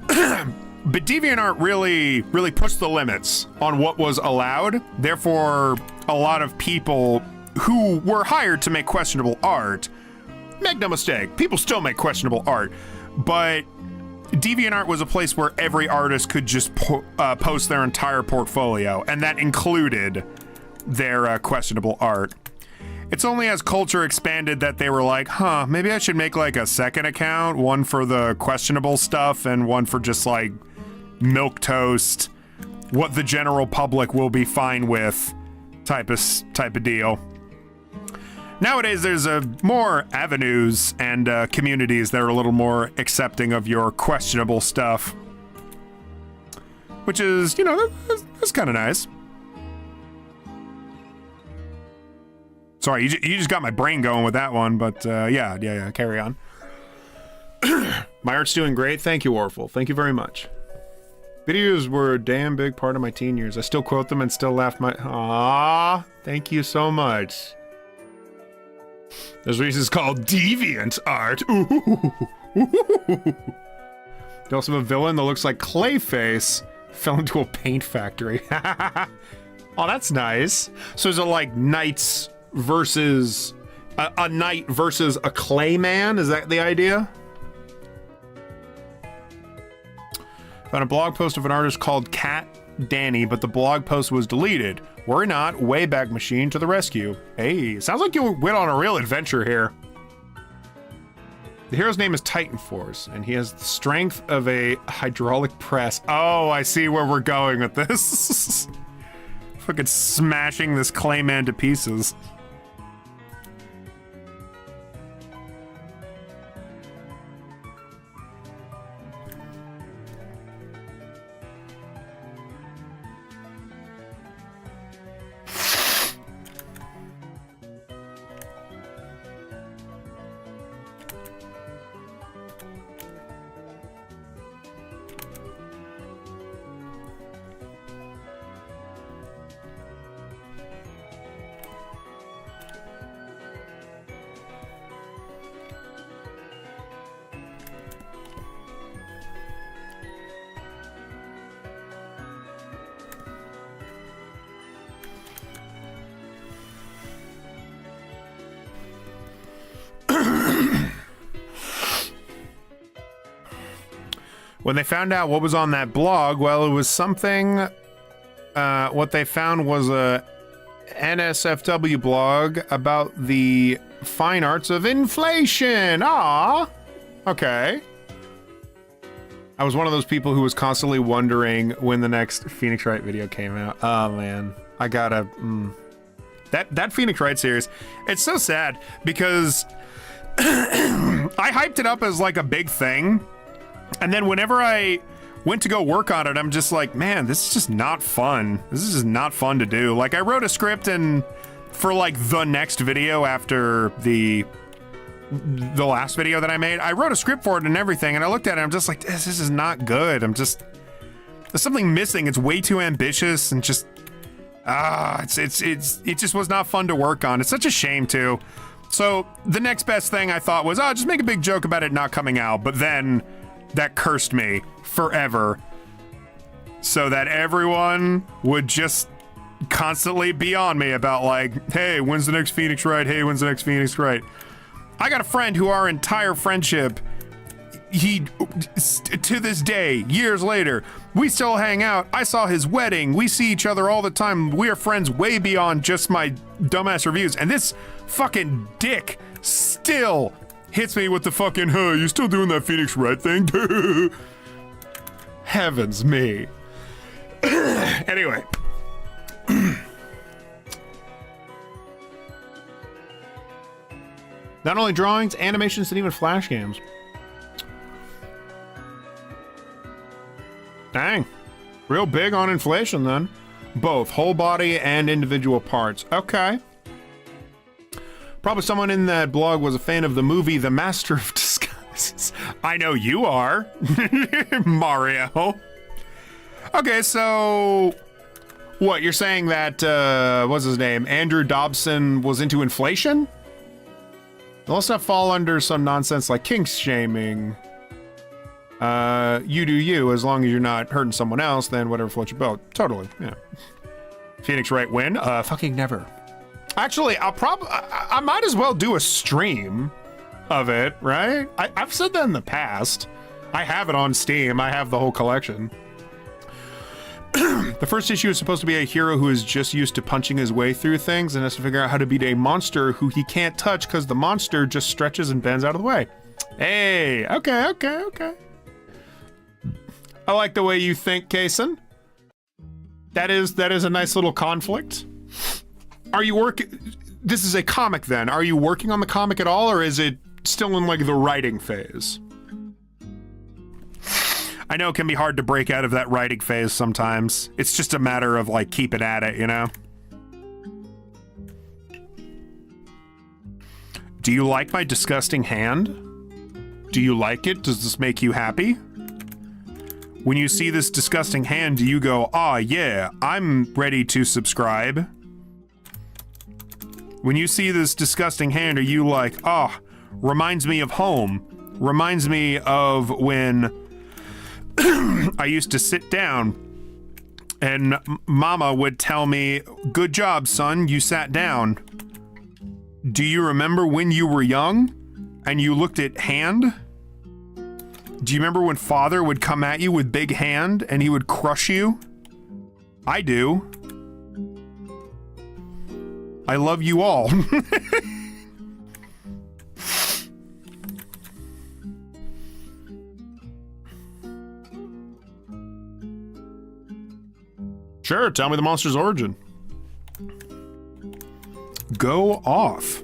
But DeviantArt really pushed the limits on what was allowed. Therefore, a lot of people who were hired to make questionable art, make no mistake, people still make questionable art, but DeviantArt was a place where every artist could just post their entire portfolio, and that included their questionable art. It's only as culture expanded that they were like, huh, maybe I should make like a second account, one for the questionable stuff and one for just like milquetoast, what the general public will be fine with type of deal. Nowadays, there's more avenues and communities that are a little more accepting of your questionable stuff, which is, you know, that's kind of nice. Sorry, you just got my brain going with that one, but yeah, carry on. My art's doing great. Thank you, Orful. Thank you very much. Videos were a damn big part of my teen years. I still quote them and still laugh my... Aww, thank you so much. There's reasons called deviant art. Ooh. You also have a villain that looks like Clayface fell into a paint factory. Oh, that's nice. So is it like knights versus a knight versus a clay man? Is that the idea? Found a blog post of an artist called Cat Danny, but the blog post was deleted. Worry not, Wayback Machine to the rescue. Hey, sounds like you went on a real adventure here. The hero's name is Titan Force, and he has the strength of a hydraulic press. Oh, I see where we're going with this. Fucking smashing this Clayman to pieces. When they found out what was on that blog, well, it was something, what they found was a NSFW blog about the fine arts of inflation. Ah, okay. I was one of those people who was constantly wondering when the next Phoenix Wright video came out. Oh man, I gotta, that Phoenix Wright series, it's so sad because I hyped it up as like a big thing. And then whenever I went to go work on it, I'm just like, man, this is just not fun. This is just not fun to do. Like I wrote a script and for like the next video after the last video that I made, I wrote a script for it and everything. And I looked at it, I'm just like, this is not good. There's something missing. It's way too ambitious and just, it just was not fun to work on. It's such a shame too. So the next best thing I thought was, just make a big joke about it not coming out. But then that cursed me forever so that everyone would just constantly be on me about like, hey, when's the next Phoenix Wright? Hey, when's the next Phoenix Wright? I got a friend who our entire friendship, to this day, years later, we still hang out. I saw his wedding. We see each other all the time. We are friends way beyond just my dumbass reviews. And this fucking dick still hits me with the fucking, you still doing that Phoenix Wright thing? Heavens me. Anyway. Not only drawings, animations, and even flash games. Dang. Real big on inflation then. Both whole body and individual parts. Okay. Probably someone in that blog was a fan of the movie The Master of Disguises. I know you are, Mario. Okay, so what, you're saying that, what's his name? Andrew Dobson was into inflation? Let's not fall under some nonsense like kink shaming. You do you, as long as you're not hurting someone else, then whatever floats your boat. Totally, yeah. Phoenix Wright win? Fucking never. Actually, I might as well do a stream of it, right? I've said that in the past. I have it on Steam. I have the whole collection. The first issue is supposed to be a hero who is just used to punching his way through things and has to figure out how to beat a monster who he can't touch because the monster just stretches and bends out of the way. Hey, okay. I like the way you think, Kason. That is a nice little conflict. Are you working? This is a comic then. Are you working on the comic at all, or is it still in like the writing phase? I know it can be hard to break out of that writing phase sometimes. It's just a matter of like keeping at it, you know? Do you like my disgusting hand? Do you like it? Does this make you happy? When you see this disgusting hand, do you go, "Ah, yeah, I'm ready to subscribe"? When you see this disgusting hand, are you like, "Ah, reminds me of home. Reminds me of when I used to sit down and mama would tell me, 'Good job, son, you sat down.' Do you remember when you were young and you looked at hand? Do you remember when father would come at you with big hand and he would crush you? I do. I love you all." Sure, tell me the monster's origin. Go off.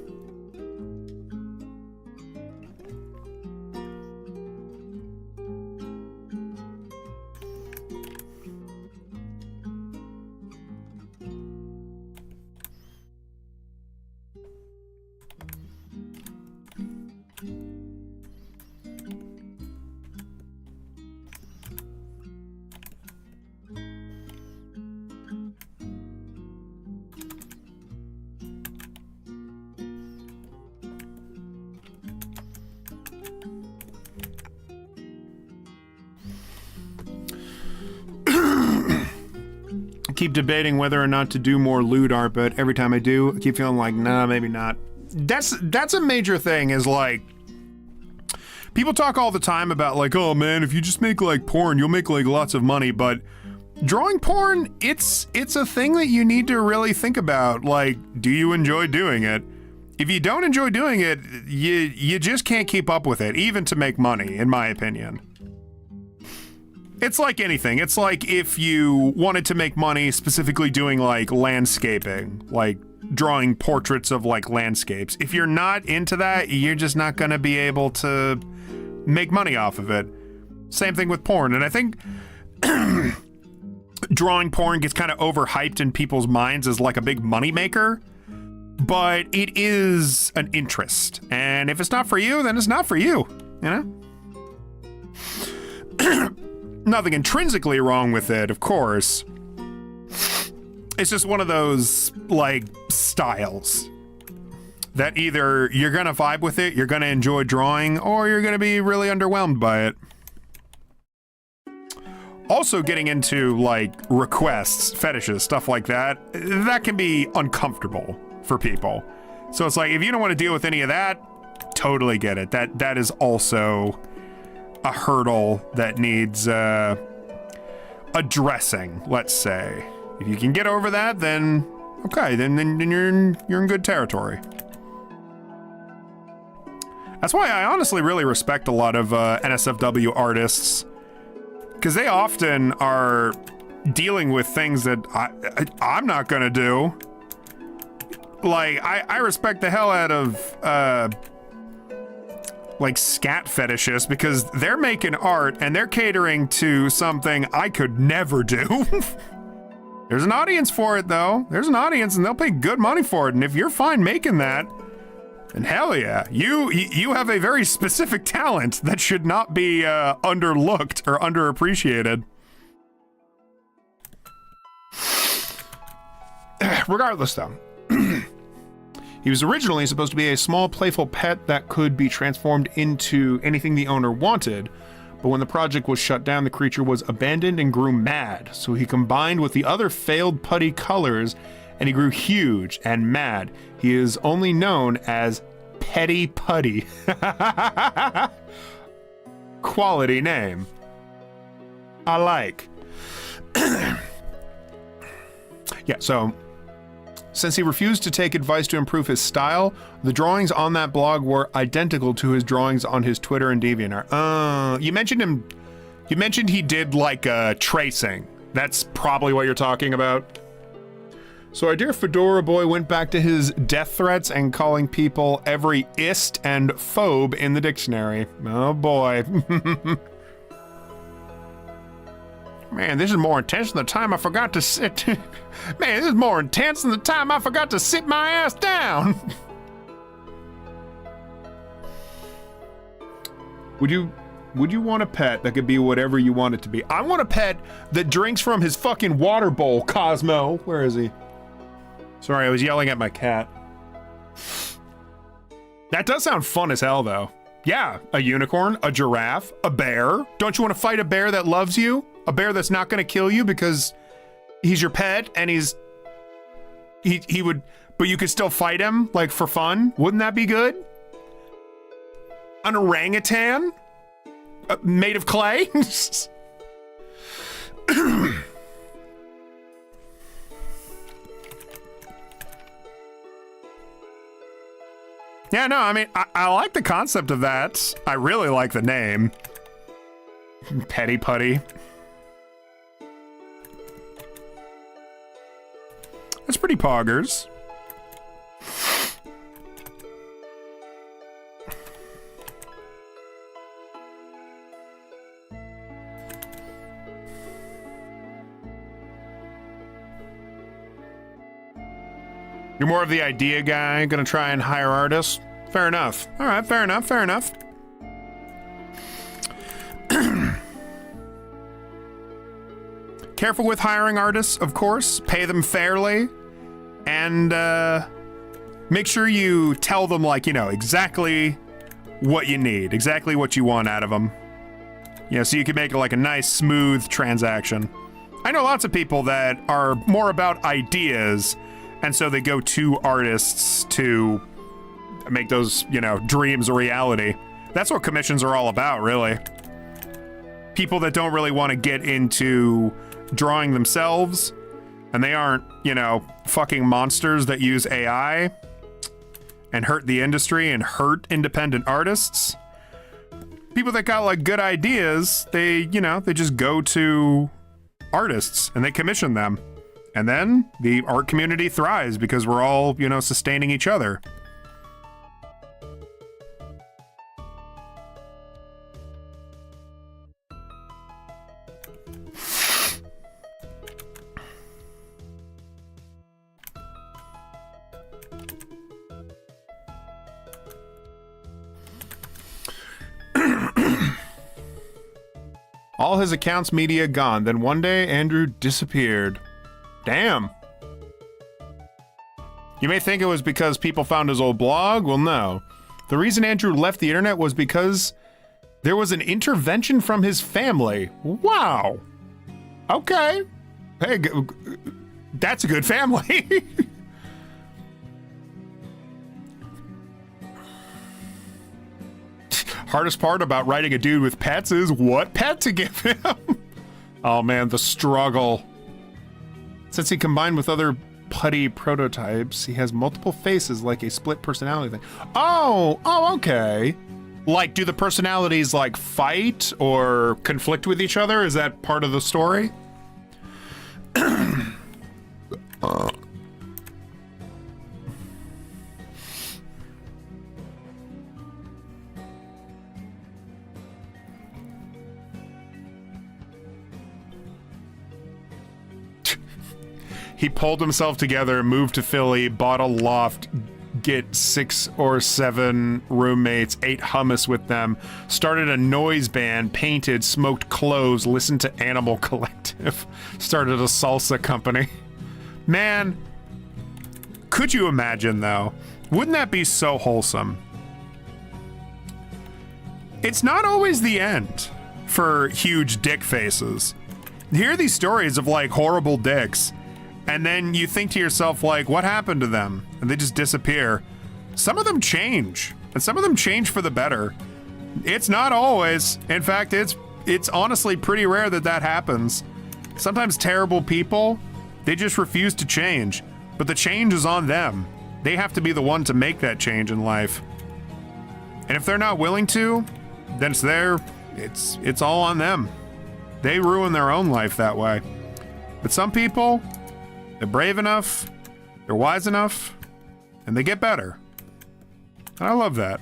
Keep debating whether or not to do more lewd art, but every time I do, I keep feeling like, nah, maybe not. That's a major thing, is like, people talk all the time about like, "Oh man, if you just make like porn, you'll make like lots of money," but drawing porn, it's a thing that you need to really think about. Like, do you enjoy doing it? If you don't enjoy doing it, you just can't keep up with it, even to make money, in my opinion. It's like anything. It's like if you wanted to make money specifically doing like landscaping, like drawing portraits of like landscapes. If you're not into that, you're just not gonna be able to make money off of it. Same thing with porn. And I think drawing porn gets kind of overhyped in people's minds as like a big money maker, but it is an interest. And if it's not for you, then it's not for you, you know? Nothing intrinsically wrong with it, of course. It's just one of those, like, styles that either you're gonna vibe with it, you're gonna enjoy drawing, or you're gonna be really underwhelmed by it. Also, getting into, like, requests, fetishes, stuff like that, that can be uncomfortable for people. So it's like, if you don't want to deal with any of that, totally get it. That is also a hurdle that needs addressing, let's say. If you can get over that, then okay, then you're in good territory. That's why I honestly really respect a lot of NSFW artists, because they often are dealing with things that I'm not gonna do. Like, I respect the hell out of like scat fetishists, because they're making art and they're catering to something I could never do. There's an audience for it though. There's an audience and they'll pay good money for it. And if you're fine making that, then hell yeah, you have a very specific talent that should not be underlooked or underappreciated. Regardless though, he was originally supposed to be a small, playful pet that could be transformed into anything the owner wanted, but when the project was shut down, the creature was abandoned and grew mad, so he combined with the other failed putty colors, and he grew huge and mad. He is only known as Petty Putty. Quality name. I like. Yeah, so since he refused to take advice to improve his style, the drawings on that blog were identical to his drawings on his Twitter and DeviantArt. You mentioned he did like tracing. That's probably what you're talking about. So our dear Fedora boy went back to his death threats and calling people every ist and phobe in the dictionary. Oh boy. Man, this is more intense than the time I forgot to sit. Man, this is more intense than the time I forgot to sit my ass down. Would you want a pet that could be whatever you want it to be? I want a pet that drinks from his fucking water bowl, Cosmo. Where is he? Sorry, I was yelling at my cat. That does sound fun as hell, though. Yeah, a unicorn, a giraffe, a bear. Don't you want to fight a bear that loves you? A bear that's not going to kill you because he's your pet and he would, but you could still fight him, like, for fun? Wouldn't that be good? An orangutan? Made of clay? Yeah, no, I mean, I like the concept of that. I really like the name. Petty Putty. That's pretty poggers. You're more of the idea guy, gonna try and hire artists? Fair enough. All right, fair enough, fair enough. Careful with hiring artists, of course. Pay them fairly. And make sure you tell them, like, you know, exactly what you need, exactly what you want out of them. You know, so you can make it like a nice, smooth transaction. I know lots of people that are more about ideas, and so they go to artists to make those, you know, dreams a reality. That's what commissions are all about, really. People that don't really want to get into drawing themselves, and they aren't, you know, fucking monsters that use AI and hurt the industry and hurt independent artists. People that got, like, good ideas, they, you know, they just go to artists and they commission them. And then the art community thrives because we're all, you know, sustaining each other. All his accounts media gone. Then one day, Andrew disappeared. Damn. You may think it was because people found his old blog. Well, no. The reason Andrew left the internet was because there was an intervention from his family. Wow. Okay. Hey, that's a good family. Hardest part about writing a dude with pets is what pet to give him. Oh man, the struggle. Since he combined with other putty prototypes, he has multiple faces like a split personality thing. Oh, okay. Like, do the personalities, like, fight or conflict with each other? Is that part of the story? He pulled himself together, moved to Philly, bought a loft, get 6 or 7 roommates, ate hummus with them, started a noise band, painted, smoked cloves, listened to Animal Collective, started a salsa company. Man, could you imagine, though? Wouldn't that be so wholesome? It's not always the end for huge dick faces. You hear these stories of, like, horrible dicks, and then you think to yourself, like, what happened to them? And they just disappear. Some of them change, and some of them change for the better. It's not always. In fact, it's honestly pretty rare that that happens. Sometimes terrible people They just refuse to change. But the change is on them. They have to be the one to make that change in life. And if they're not willing to, then it's all on them. They ruin their own life that way. But some people, they're brave enough, they're wise enough, and they get better. And I love that.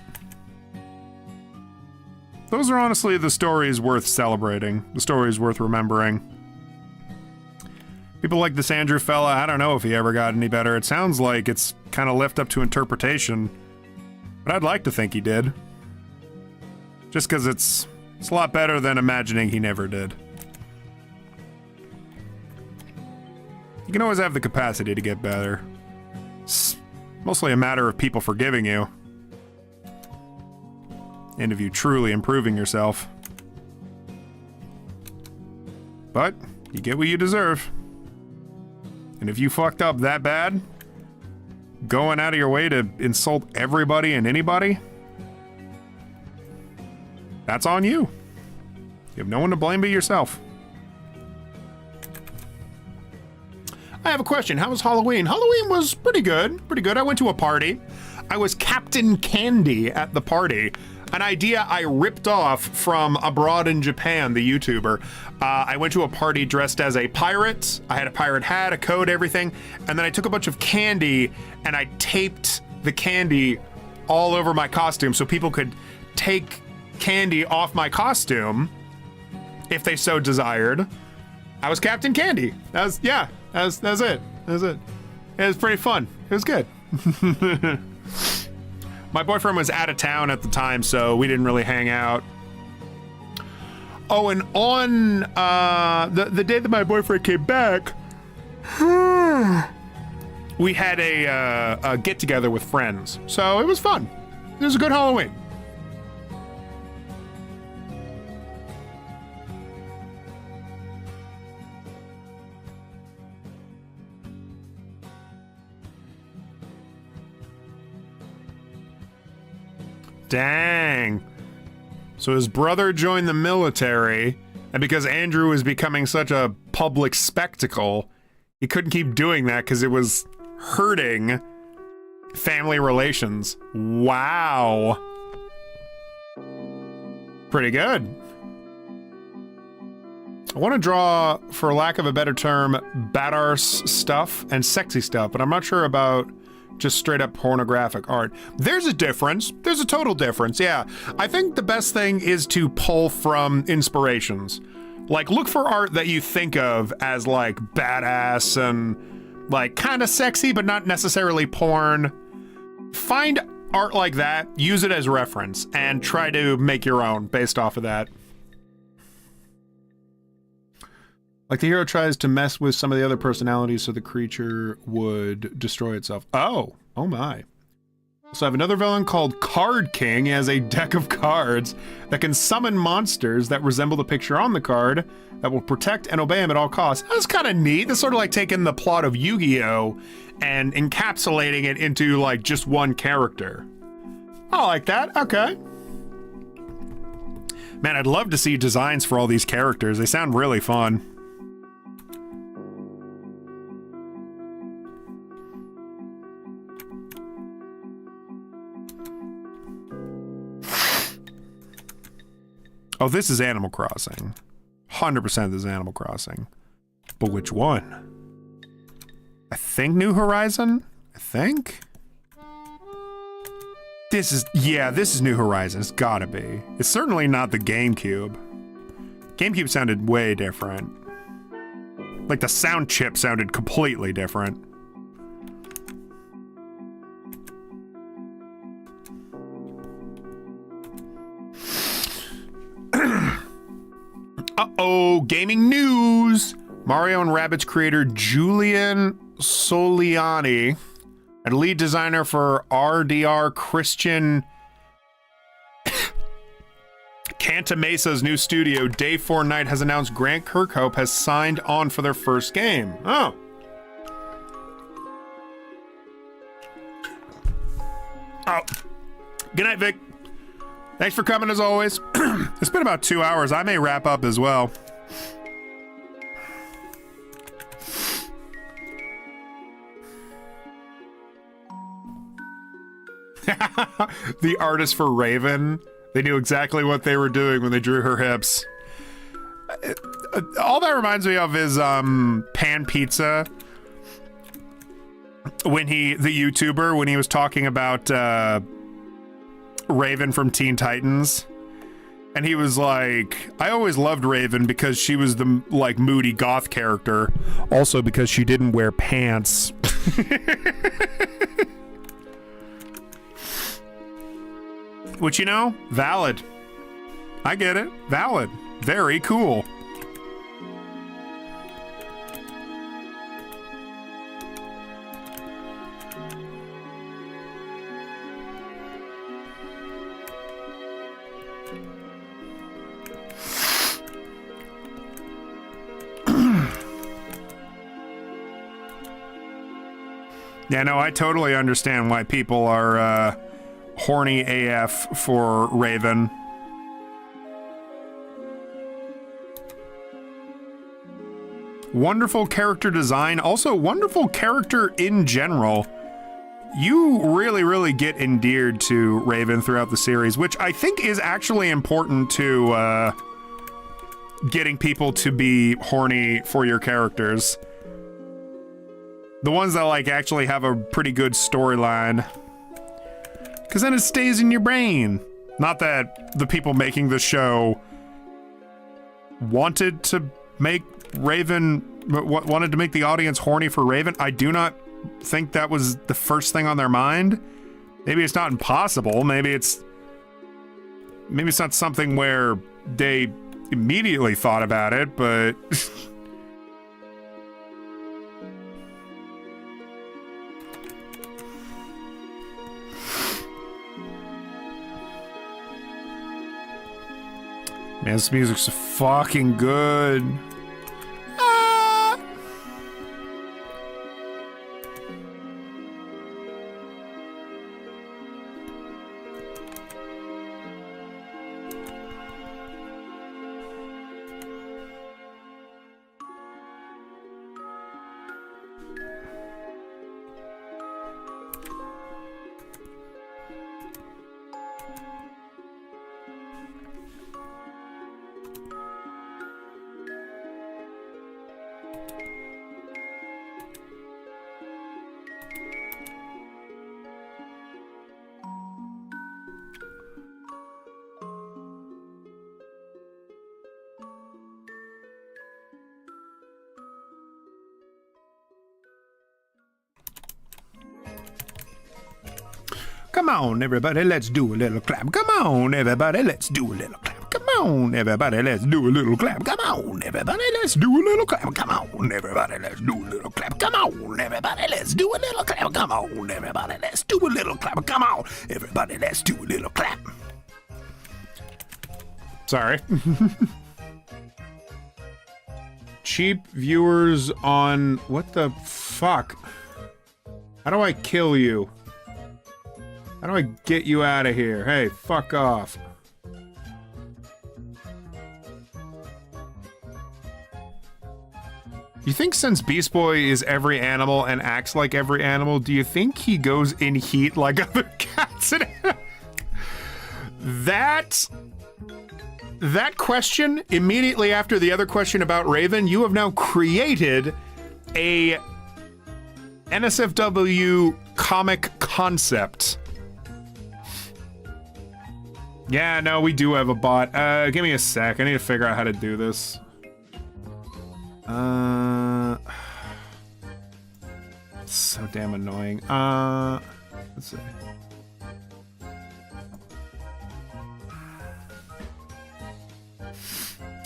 Those are honestly the stories worth celebrating, the stories worth remembering. People like this Andrew fella, I don't know if he ever got any better. It sounds like it's kind of left up to interpretation, but I'd like to think he did. Just because it's a lot better than imagining he never did. You can always have the capacity to get better. It's mostly a matter of people forgiving you. And of you truly improving yourself. But you get what you deserve. And if you fucked up that bad, going out of your way to insult everybody and anybody, that's on you. You have no one to blame but yourself. I have a question. How was Halloween? Halloween was pretty good. Pretty good. I went to a party. I was Captain Candy at the party. An idea I ripped off from Abroad in Japan, the YouTuber. I went to a party dressed as a pirate. I had a pirate hat, a coat, everything. And then I took a bunch of candy and I taped the candy all over my costume so people could take candy off my costume if they so desired. I was Captain Candy. That was it. That was it. It was pretty fun. It was good. My boyfriend was out of town at the time, so we didn't really hang out. Oh, and on the day that my boyfriend came back, we had a get-together with friends. So it was fun. It was a good Halloween. Dang. So his brother joined the military, and because Andrew was becoming such a public spectacle, he couldn't keep doing that because it was hurting family relations. Wow. Pretty good. I want to draw, for lack of a better term, badass stuff and sexy stuff, but I'm not sure about just straight up pornographic art. There's a difference. There's a total difference, yeah. I think the best thing is to pull from inspirations. Like, look for art that you think of as, like, badass and, like, kind of sexy, but not necessarily porn. Find art like that, use it as reference, and try to make your own based off of that. Like the hero tries to mess with some of the other personalities so the creature would destroy itself. Oh my. So I have another villain called Card King. He has a deck of cards that can summon monsters that resemble the picture on the card that will protect and obey him at all costs. That's kind of neat. That's sort of like taking the plot of Yu-Gi-Oh! And encapsulating it into like just one character. I like that. Okay. Man, I'd love to see designs for all these characters. They sound really fun. Oh, this is Animal Crossing. 100% this is Animal Crossing. But which one? I think New Horizon? I think? This is New Horizon. It's gotta be. It's certainly not the GameCube. GameCube sounded way different. Like the sound chip sounded completely different. Uh-oh, gaming news! Mario and Rabbids creator Julian Soliani and lead designer for RDR Christian Cantamesa's new studio, Day 4 Night, has announced Grant Kirkhope has signed on for their first game. Oh. Good night, Vic. Thanks for coming as always. It's been about 2 hours. I may wrap up as well. The artist for Raven, they knew exactly what they were doing when they drew her hips. All that reminds me of is Pan Pizza. When the YouTuber, when he was talking about Raven from Teen Titans. And he was like, I always loved Raven because she was the, like, moody goth character. Also because she didn't wear pants. Which, you know, valid. I get it. Valid. Very cool. Yeah, no, I totally understand why people are horny AF for Raven. Wonderful character design, also wonderful character in general. You really, really get endeared to Raven throughout the series, which I think is actually important to getting people to be horny for your characters. The ones that, like, actually have a pretty good storyline. Because then it stays in your brain. Not that the people making the show wanted to make Raven, wanted to make the audience horny for Raven. I do not think that was the first thing on their mind. Maybe it's not impossible. Maybe it's not something where they immediately thought about it, but... Man, this music's fucking good. Come on, everybody, let's do a little clap. Come on, everybody, let's do a little clap. Come on, everybody, let's do a little clap. Come on, everybody, let's do a little clap. Come on, everybody, let's do a little clap. Come on, everybody, let's do a little clap. Come on, everybody, let's do a little clap. Come on, everybody, let's do a little clap. Sorry. Cheap viewers on... What the fuck? How do I kill you? How do I get you out of here? Hey, fuck off. You think since Beast Boy is every animal and acts like every animal, do you think he goes in heat like other cats? That question, immediately after the other question about Raven, you have now created a NSFW comic concept. Yeah, no, we do have a bot. Give me a sec. I need to figure out how to do this. It's so damn annoying. Let's see.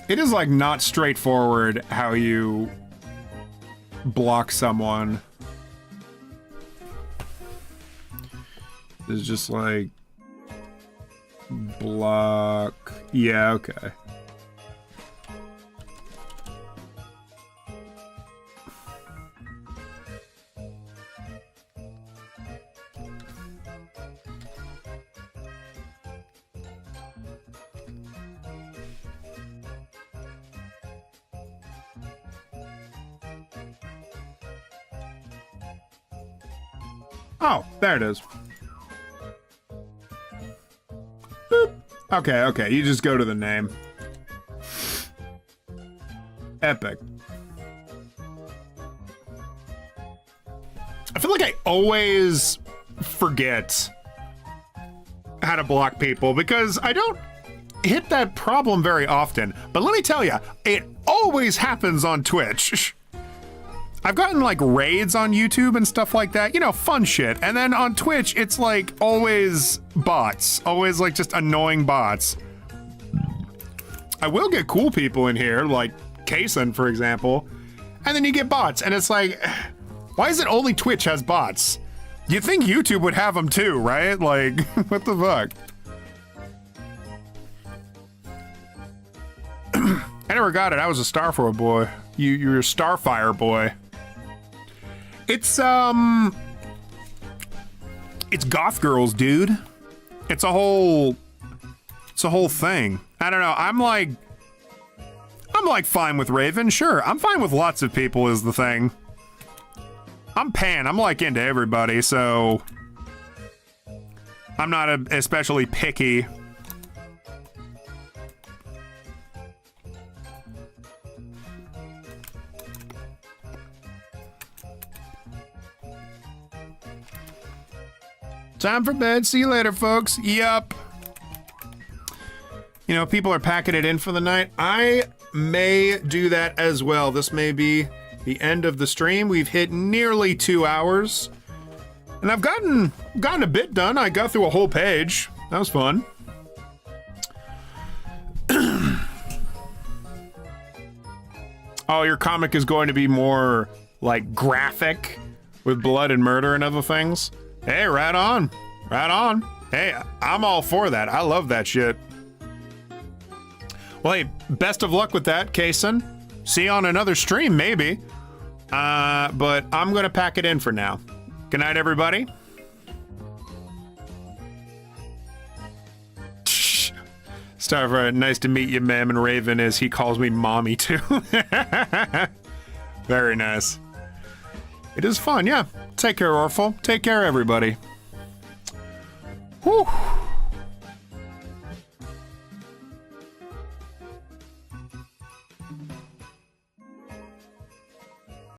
It is, like, not straightforward how you block someone. It's just like... block... Yeah, okay. Oh, there it is. Okay, you just go to the name. Epic. I feel like I always forget how to block people because I don't hit that problem very often. But let me tell you, it always happens on Twitch. I've gotten like raids on YouTube and stuff like that, you know, fun shit. And then on Twitch, it's like always bots, always like just annoying bots. I will get cool people in here, like Kason, for example. And then you get bots, and it's like, why is it only Twitch has bots? You'd think YouTube would have them too, right? Like, what the fuck? I never got it. I was a Starfire boy. You're a Starfire boy. It's goth girls, dude. It's a whole thing. I don't know. I'm like fine with Raven. Sure, I'm fine with lots of people is the thing. I'm pan. I'm like into everybody, so I'm not especially picky. Time for bed. See you later, folks. Yup. You know, people are packing it in for the night. I may do that as well. This may be the end of the stream. We've hit nearly 2 hours. And I've gotten a bit done. I got through a whole page. That was fun. Oh, your comic is going to be more, like, graphic with blood and murder and other things? Hey, right on. Right on. Hey, I'm all for that. I love that shit. Well, hey, best of luck with that, Kason. See you on another stream, maybe. But I'm gonna pack it in for now. Good night, everybody. Starfire, nice to meet you, ma'am, and Raven, as he calls me mommy, too. Very nice. It is fun, yeah. Take care, Orphle. Take care, everybody. Whew.